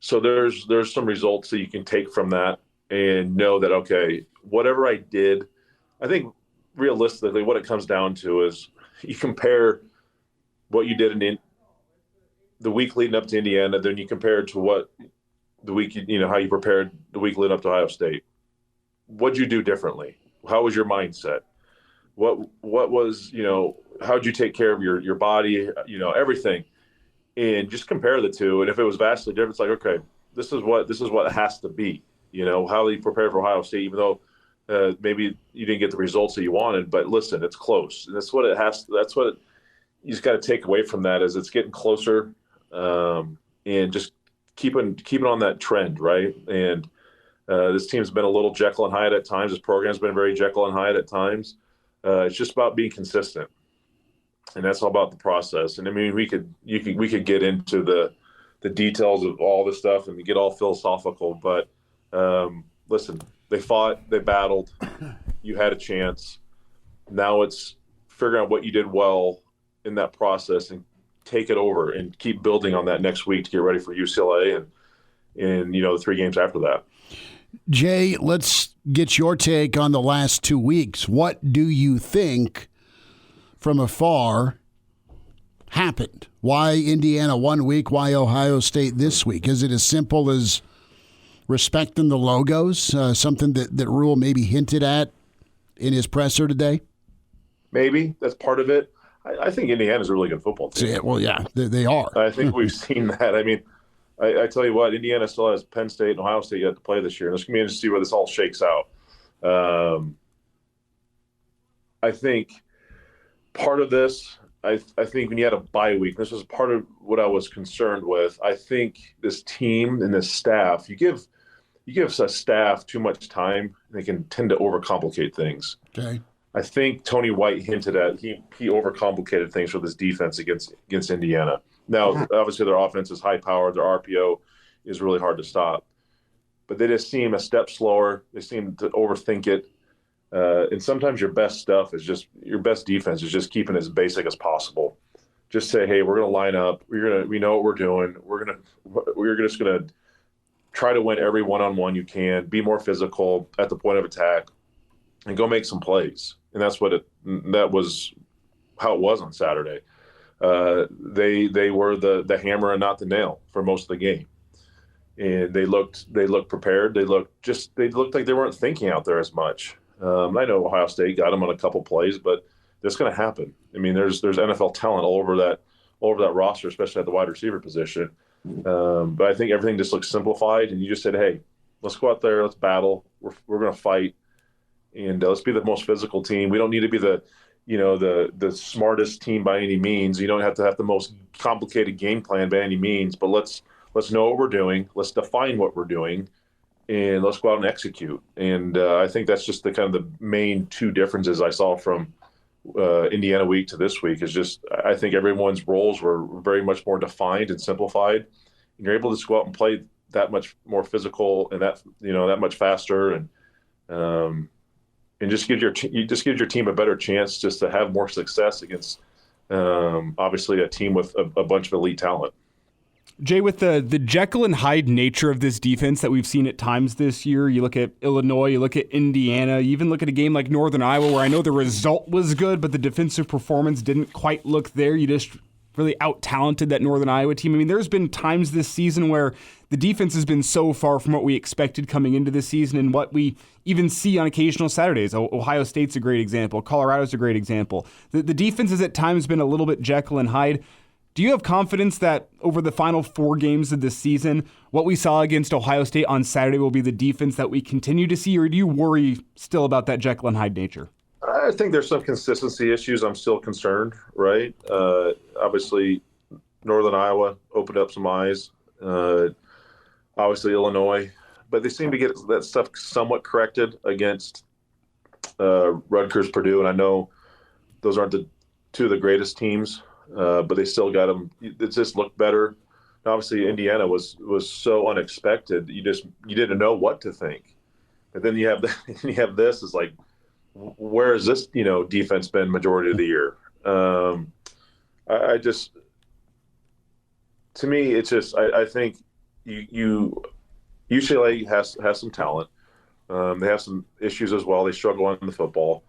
So there's some results that you can take from that and know that, okay, whatever I did, I think realistically what it comes down to is you compare what you did the week leading up to Indiana, then you compare it to what the week, how you prepared the week leading up to Ohio State. What'd you do differently? How was your mindset? What was, how'd you take care of your body, everything, and just compare the two. And if it was vastly different, it's like, okay, this is what it has to be, how you prepare for Ohio State, even though maybe you didn't get the results that you wanted, but listen, it's close. And that's what it has to, that's what you just got to take away from that, is it's getting closer, and just keeping on that trend. Right. And this team's been a little Jekyll and Hyde at times. This program's been very Jekyll and Hyde at times. It's just about being consistent, and that's all about the process. And I mean, we could get into the details of all this stuff and get all philosophical, but listen, they fought, they battled, you had a chance. Now it's figuring out what you did well in that process and take it over and keep building on that next week to get ready for UCLA and the 3 games after that. Jay, let's get your take on the last 2 weeks. What do you think from afar happened? Why Indiana 1 week? Why Ohio State this week? Is it as simple as respecting the logos, something that Rule maybe hinted at in his presser today? Maybe that's part of it. I think Indiana's a really good football team. Yeah, they are. I think we've seen that. I mean, I tell you what, Indiana still has Penn State and Ohio State yet to play this year, and it's going to be interesting to see where this all shakes out. I think part of this, I think when you had a bye week, this was part of what I was concerned with. I think this team and this staff, you give a staff too much time, they can tend to overcomplicate things. Okay. I think Tony White hinted at he overcomplicated things for this defense against Indiana. Now, obviously, their offense is high-powered. Their RPO is really hard to stop. But they just seem a step slower. They seem to overthink it. And sometimes your best stuff is just – your best defense is just keeping it as basic as possible. Just say, hey, we're going to line up. We know what we're doing. We're just going to try to win every one-on-one you can, be more physical at the point of attack, and go make some plays. And that was how it was on Saturday. They were the hammer and not the nail for most of the game, and they looked prepared. They looked like they weren't thinking out there as much. I know Ohio State got them on a couple plays, but that's going to happen. I mean, there's NFL talent all over that roster, especially at the wide receiver position. But I think everything just looks simplified, and you just said, hey, let's go out there, let's battle. We're going to fight, and let's be the most physical team. We don't need to be the smartest team by any means. You don't have to have the most complicated game plan by any means, but let's know what we're doing. Let's define what we're doing, and let's go out and execute. And I think that's just the kind of the main 2 differences I saw from Indiana week to this week. Is just I think everyone's roles were very much more defined and simplified. And you're able to just go out and play that much more physical and that much faster, and just gives your team a better chance just to have more success against obviously a team with a bunch of elite talent. Jay, with the Jekyll and Hyde nature of this defense that we've seen at times this year, you look at Illinois, you look at Indiana, you even look at a game like Northern Iowa where I know the result was good, but the defensive performance didn't quite look there. You just really out-talented that Northern Iowa team. I mean, there's been times this season where the defense has been so far from what we expected coming into the season and what we even see on occasional Saturdays. Ohio State's a great example. Colorado's a great example. The defense has at times been a little bit Jekyll and Hyde. Do you have confidence that over the final 4 games of this season, what we saw against Ohio State on Saturday will be the defense that we continue to see, or do you worry still about that Jekyll and Hyde nature? I think there's some consistency issues. I'm still concerned, right? Obviously, Northern Iowa opened up some eyes. Obviously, Illinois. But they seem to get that stuff somewhat corrected against Rutgers, Purdue. And I know those aren't the 2 of the greatest teams, but they still got them. It just looked better. And obviously, Indiana was so unexpected. You didn't know what to think. But then you have this. It's like, where has this defense been majority of the year? To me, it's just I think UCLA has some talent. They have some issues as well. They struggle on the football,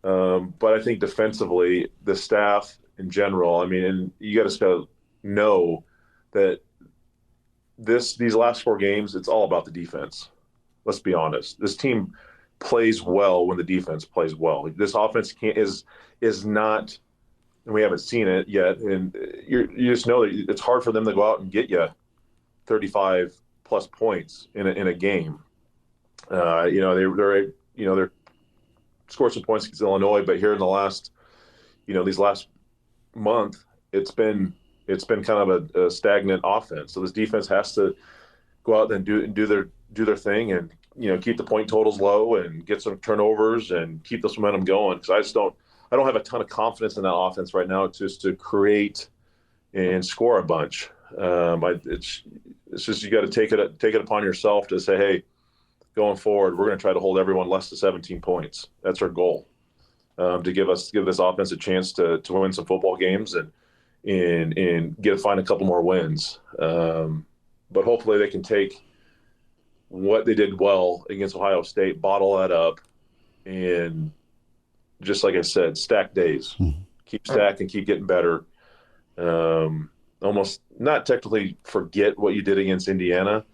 but I think defensively, the staff in general. I mean, and you got to know that these last 4 games, it's all about the defense. Let's be honest. This team plays well when the defense plays well. This offense is not, and we haven't seen it yet. And you just know that it's hard for them to go out and get you 35 plus points in a game. They're scored some points against Illinois, but here in the last, these last month, it's been kind of a stagnant offense. So this defense has to go out and do their thing, and keep the point totals low and get some turnovers and keep this momentum going. Because I don't have a ton of confidence in that offense right now just to create and score a bunch. It's just you got to take it upon yourself to say, hey, going forward, we're going to try to hold everyone less than 17 points. That's our goal, to give this offense a chance to win some football games and find a couple more wins. But hopefully they can take what they did well against Ohio State, bottle that up, and just like I said, stack days. Keep stacking, keep getting better. Almost not technically forget what you did against Indiana,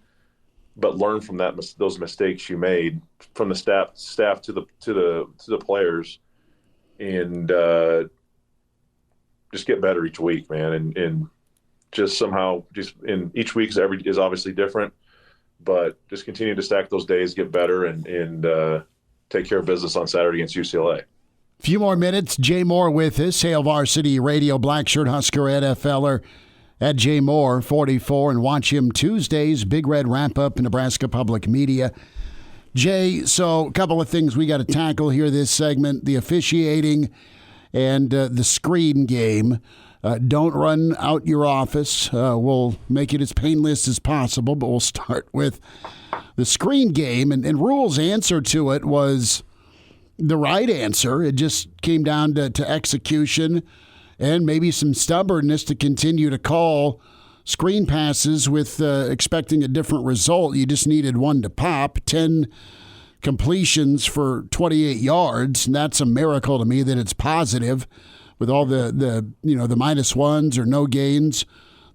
but learn from those mistakes you made, from the staff to the players, and just get better each week, man. And just somehow, each week is obviously different, but just continue to stack those days, get better, and take care of business on Saturday against UCLA. Few more minutes. Jay Moore with us, Hail Varsity Radio, Blackshirt Husker NFLer at Jay Moore 44, and watch him Tuesdays, Big Red Wrap-Up in Nebraska Public Media. Jay, so a couple of things we got to tackle here this segment, the officiating and the screen game. Don't run out your office. We'll make it as painless as possible, but we'll start with the screen game. And Rule's answer to it was the right answer. It just came down to execution and maybe some stubbornness to continue to call screen passes with expecting a different result. You just needed one to pop. 10 completions for 28 yards, and that's a miracle to me that it's positive with all the minus ones or no gains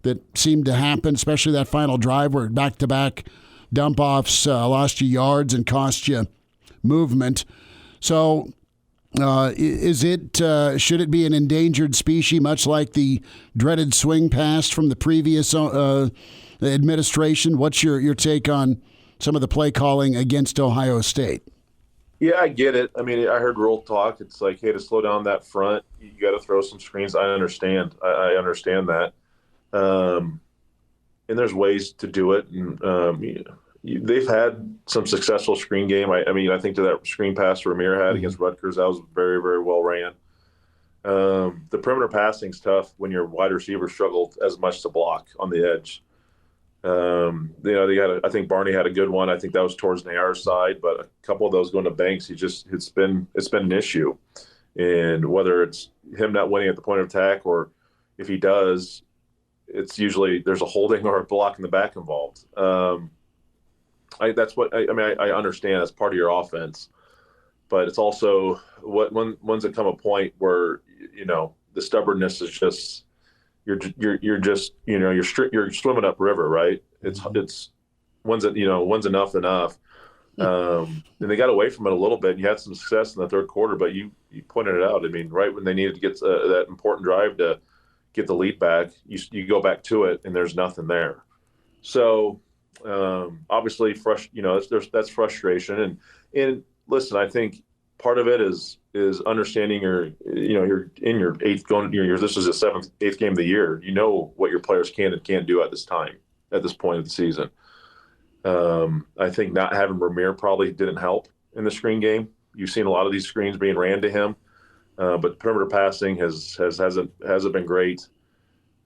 that seemed to happen, especially that final drive where back-to-back dump-offs lost you yards and cost you movement. So should it be an endangered species, much like the dreaded swing pass from the previous administration? What's your take on some of the play calling against Ohio State? Yeah, I get it. I mean, I heard Rule talk. It's like, hey, to slow down that front, you got to throw some screens. I understand. I understand that. And there's ways to do it. And they've had some successful screen game. I think to that screen pass Ramir had against Rutgers, that was very, very well ran. The perimeter passing's tough when your wide receivers struggled as much to block on the edge. I think Barney had a good one. I think that was towards Nayar's side, but a couple of those going to Banks, it's been an issue. And whether it's him not winning at the point of attack, or if he does, it's usually there's a holding or a block in the back involved. I understand that's part of your offense, but it's also when's it come a point where the stubbornness is just you're swimming upriver, right? It's when's enough. And they got away from it a little bit. And you had some success in the third quarter, but you pointed it out. I mean, right when they needed to get that important drive to get the lead back, you go back to it, and there's nothing there. So obviously, that's frustration. And listen, I think part of it is understanding you're in your eighth going. This is the eighth game of the year. You know what your players can and can't do at this point of the season. I think not having Ramir probably didn't help in the screen game. You've seen a lot of these screens being ran to him, but perimeter passing hasn't been great.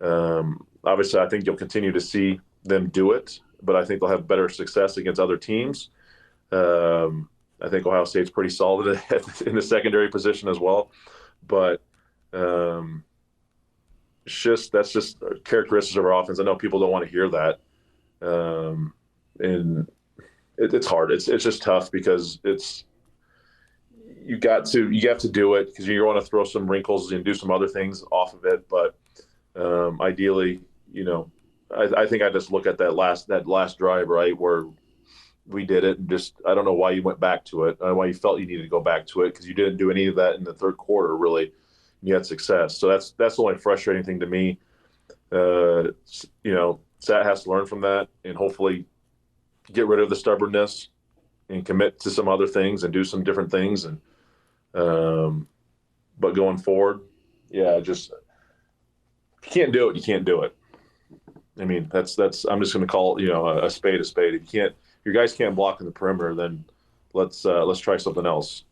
Obviously, I think you'll continue to see them do it, but I think they'll have better success against other teams. I think Ohio State's pretty solid in the secondary position as well, but that's just characteristics of our offense. I know people don't want to hear that, and it's hard. It's just tough because you have to do it because you want to throw some wrinkles and do some other things off of it. But ideally, I think I just look at that last drive, right, where we did it, and just I don't know why you went back to it. I don't know why you felt you needed to go back to it, because you didn't do any of that in the third quarter, really. You had success. So that's the only frustrating thing to me. Sat has to learn from that and hopefully get rid of the stubbornness and commit to some other things and do some different things. And but going forward, just if you can't do it, you can't do it. I mean, that's I'm just going to call a spade a spade. If your guys can't block in the perimeter, then let's try something else.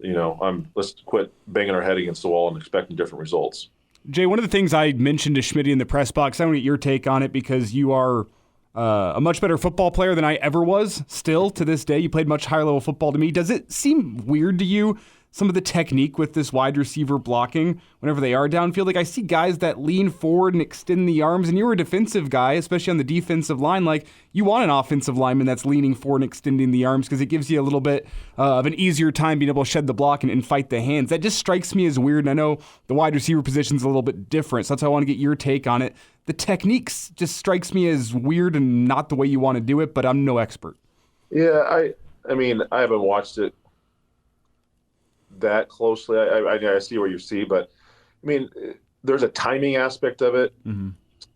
Let's quit banging our head against the wall and expecting different results. Jay, one of the things I mentioned to Schmidt in the press box, I want to get your take on it, because you are a much better football player than I ever was. Still to this day, you played much higher level football to me. Does it seem weird to you, some of the technique with this wide receiver blocking whenever they are downfield? Like, I see guys that lean forward and extend the arms, and you're a defensive guy, especially on the defensive line. Like, you want an offensive lineman that's leaning forward and extending the arms, because it gives you a little bit of an easier time being able to shed the block and fight the hands. That just strikes me as weird, and I know the wide receiver position's a little bit different, so that's why I want to get your take on it. The techniques just strikes me as weird and not the way you want to do it, but I'm no expert. Yeah, I mean, I haven't watched it that closely. I see what you see, but I mean, there's a timing aspect of it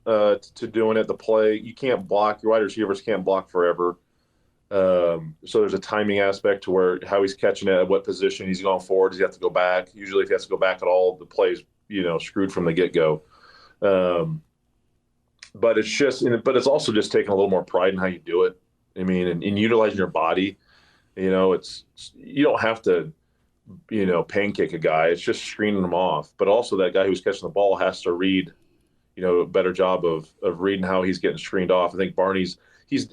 to doing it. The play, you can't block. Your wide receivers can't block forever. So there's a timing aspect to where how he's catching it, at what position he's going forward. Does he have to go back? Usually, if he has to go back at all, the play's screwed from the get go. But it's also just taking a little more pride in how you do it. I mean, and utilizing your body. You don't have to pancake a guy. It's just screening them off. But also that guy who's catching the ball has to read, a better job of reading how he's getting screened off. I think Barney's he's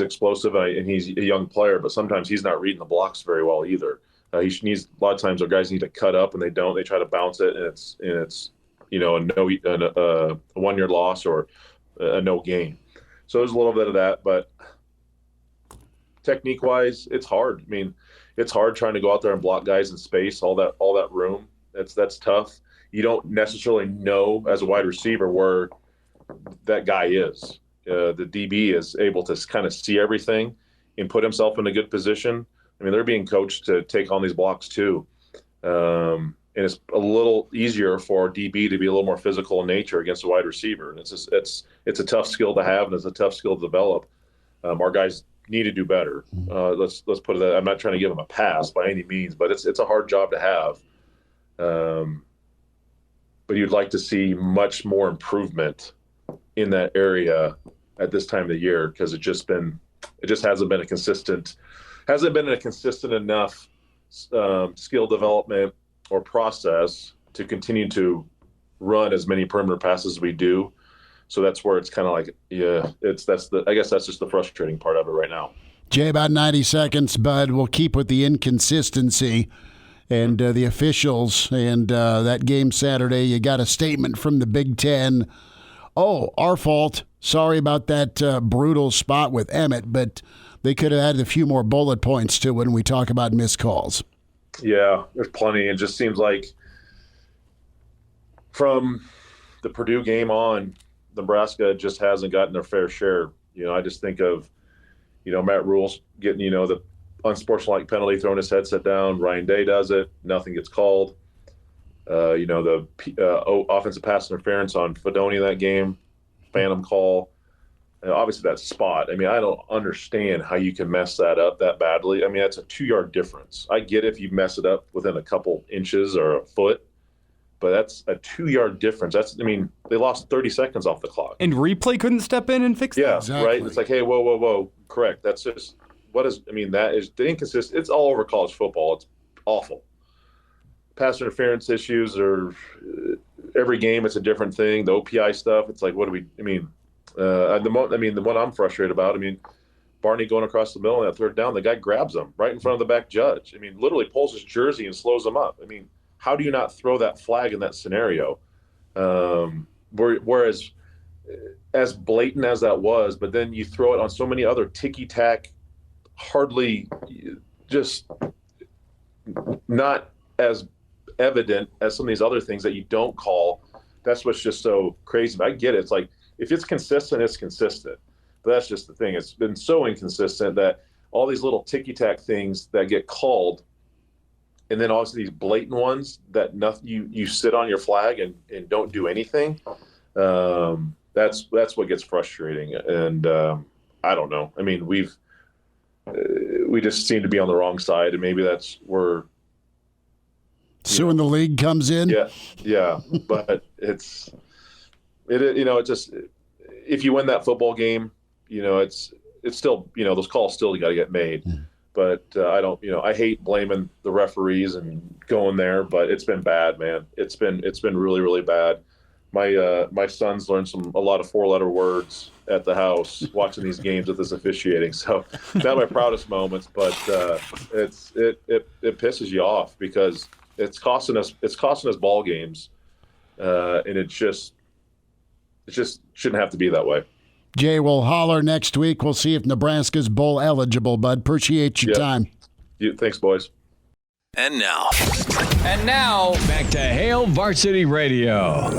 explosive and he's a young player, but sometimes he's not reading the blocks very well either. He needs, a lot of times our guys need to cut up and they don't. They try to bounce it and it's a 1 year loss or a no gain. So there's a little bit of that, but technique wise, it's hard. I mean, it's hard trying to go out there and block guys in space, all that room. That's tough. You don't necessarily know as a wide receiver where that guy is. The DB is able to kind of see everything and put himself in a good position. I mean, they're being coached to take on these blocks too. And it's a little easier for DB to be a little more physical in nature against a wide receiver. And it's a tough skill to have, and it's a tough skill to develop. Our guys need to do better. Let's put it that. I'm not trying to give them a pass by any means, but it's a hard job to have. But you'd like to see much more improvement in that area at this time of the year, because it just hasn't been a consistent enough skill development or process to continue to run as many perimeter passes as we do. So that's where it's kind of like, I guess that's just the frustrating part of it right now. Jay, about 90 seconds, bud. We'll keep with the inconsistency and the officials and that game Saturday. You got a statement from the Big Ten. Oh, our fault. Sorry about that brutal spot with Emmett, but they could have added a few more bullet points to it when we talk about missed calls. Yeah, there's plenty. It just seems like from the Purdue game on, Nebraska just hasn't gotten their fair share. I just think of, Matt Rule's getting, the unsportsmanlike penalty, throwing his headset down. Ryan Day does it. Nothing gets called. The offensive pass interference on Fedoni in that game, phantom call. Obviously, that spot. I mean, I don't understand how you can mess that up that badly. I mean, that's a 2-yard difference. I get if you mess it up within a couple inches or a foot, but that's a 2-yard difference. They lost 30 seconds off the clock. And replay couldn't step in and fix that? Yeah, exactly. Right? It's like, hey, whoa. Correct. That's just, that is the inconsistent. It's all over college football. It's awful. Pass interference issues are every game. It's a different thing. The OPI stuff. It's like, the one I'm frustrated about. Barney going across the middle on that third down. The guy grabs him right in front of the back judge. Literally pulls his jersey and slows him up. How do you not throw that flag in that scenario? Whereas, as blatant as that was, but then you throw it on so many other ticky-tack, hardly just not as evident as some of these other things that you don't call. That's what's just so crazy. I get it. It's like if it's consistent, it's consistent. But that's just the thing. It's been so inconsistent that all these little ticky-tack things that get called, and then obviously these blatant ones that nothing, you sit on your flag and don't do anything. That's what gets frustrating. And I don't know. I mean, we just seem to be on the wrong side, and maybe that's where when the league comes in. Yeah. But it just, if you win that football game, it's still, those calls still got to get made. But I hate blaming the referees and going there, but it's been bad, man. It's been really, really bad. My son's learned a lot of 4-letter words at the house watching these games with this officiating. So not my proudest moments, but it pisses you off because it's costing us ball games, and it just shouldn't have to be that way. Jay, we'll holler next week. We'll see if Nebraska's bowl eligible, bud. Appreciate your time. Thanks, boys. And now, back to Hail Varsity Radio.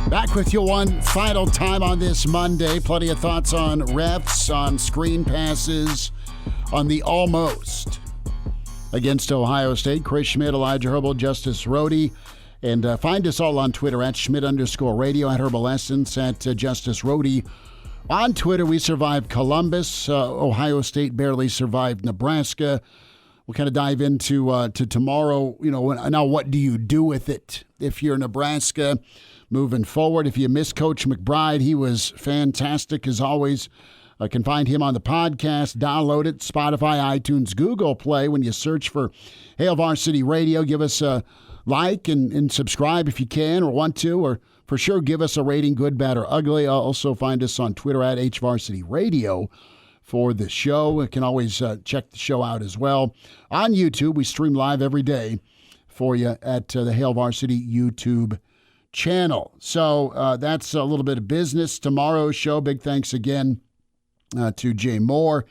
Back with you one final time on this Monday. Plenty of thoughts on refs, on screen passes, on the almost against Ohio State. Chris Schmidt, Elijah Herbel, Justice Rhody. And find us all on Twitter at Schmidt_radio, at Herbal Essence, at Justice Rhody. On Twitter, we survived Columbus. Ohio State barely survived Nebraska. We'll kind of dive into to tomorrow. Now what do you do with it if you're Nebraska moving forward? If you miss Coach McBride, he was fantastic as always. I can find him on the podcast. Download it, Spotify, iTunes, Google Play. When you search for Hail Varsity Radio, give us a like and subscribe if you can or want to, or for sure give us a rating, good, bad, or ugly. Also find us on Twitter at HVarsity Radio for the show. You can always check the show out as well. On YouTube, we stream live every day for you at the Hail Varsity YouTube channel. So that's a little bit of business. Tomorrow's show, big thanks again to Jay Moore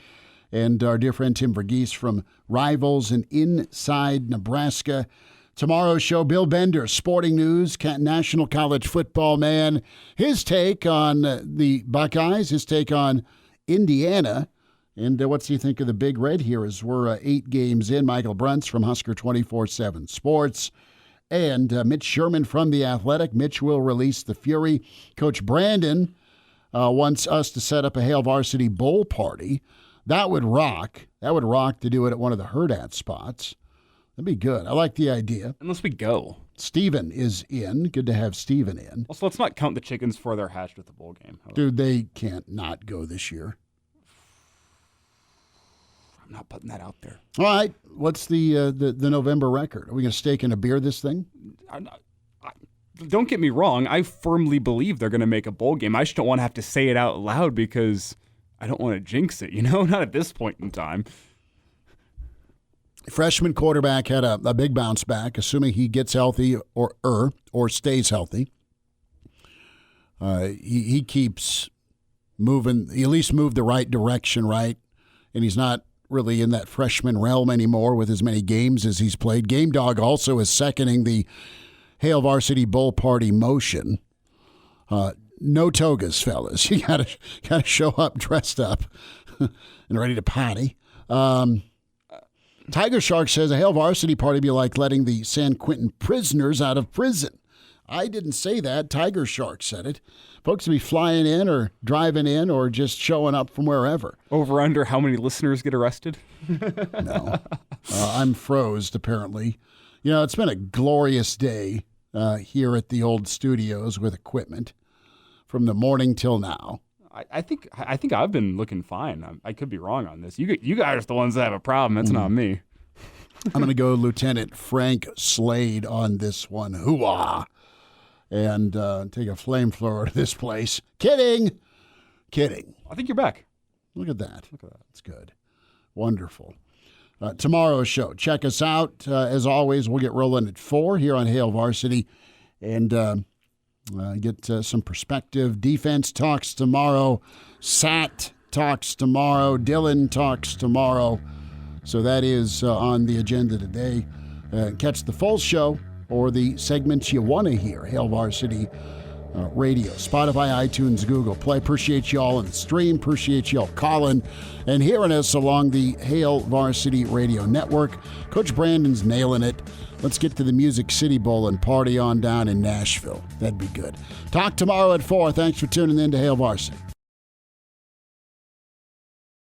and our dear friend Tim Verghese from Rivals and Inside Nebraska. Tomorrow's show, Bill Bender, Sporting News, National College Football man. His take on the Buckeyes, his take on Indiana. And what's he think of the Big Red here as we're 8 games in. Michael Bruntz from Husker 24/7 Sports. And Mitch Sherman from The Athletic. Mitch will release the Fury. Coach Brandon wants us to set up a Hail Varsity Bowl party. That would rock. That would rock to do it at one of the Hurrdat spots. That'd be good. I like the idea. Unless we go. Steven is in. Good to have Steven in. Also, let's not count the chickens before they're hatched with the bowl game. Dude, they can't not go this year. I'm not putting that out there. All right. What's the November record? Are we going to steak and a beer this thing? Don't get me wrong. I firmly believe they're going to make a bowl game. I just don't want to have to say it out loud because I don't want to jinx it, Not at this point in time. Freshman quarterback had a big bounce back, assuming he gets healthy or stays healthy. He keeps moving. He at least moved the right direction, right? And he's not really in that freshman realm anymore with as many games as he's played. Game Dog also is seconding the Hail Varsity Bowl party motion. No togas, fellas. You gotta show up dressed up and ready to potty. Tiger Shark says a Hail Varsity party would be like letting the San Quentin prisoners out of prison. I didn't say that. Tiger Shark said it. Folks will be flying in or driving in or just showing up from wherever. Over under how many listeners get arrested? No. I'm froze, apparently. It's been a glorious day here at the old studios with equipment from the morning till now. I think I've been looking fine. I could be wrong on this. You guys are the ones that have a problem. It's not me. I'm going to go Lieutenant Frank Slade on this one. Hoo-ah. And take a flamethrower to this place. Kidding. I think you're back. Look at that. It's good. Wonderful. Tomorrow's show. Check us out. As always, we'll get rolling at 4 here on Hail Varsity. And get some perspective. Defense talks tomorrow. Sat talks tomorrow. Dylan talks tomorrow. So that is on the agenda today. Catch the full show or the segments you want to hear. HailVarsity.com. Radio, Spotify, iTunes, Google Play. Appreciate you all on the stream. Appreciate you all calling and hearing us along the Hail Varsity Radio Network. Coach Brandon's nailing it. Let's get to the Music City Bowl and party on down in Nashville. That'd be good. Talk tomorrow at 4. Thanks for tuning in to Hail Varsity.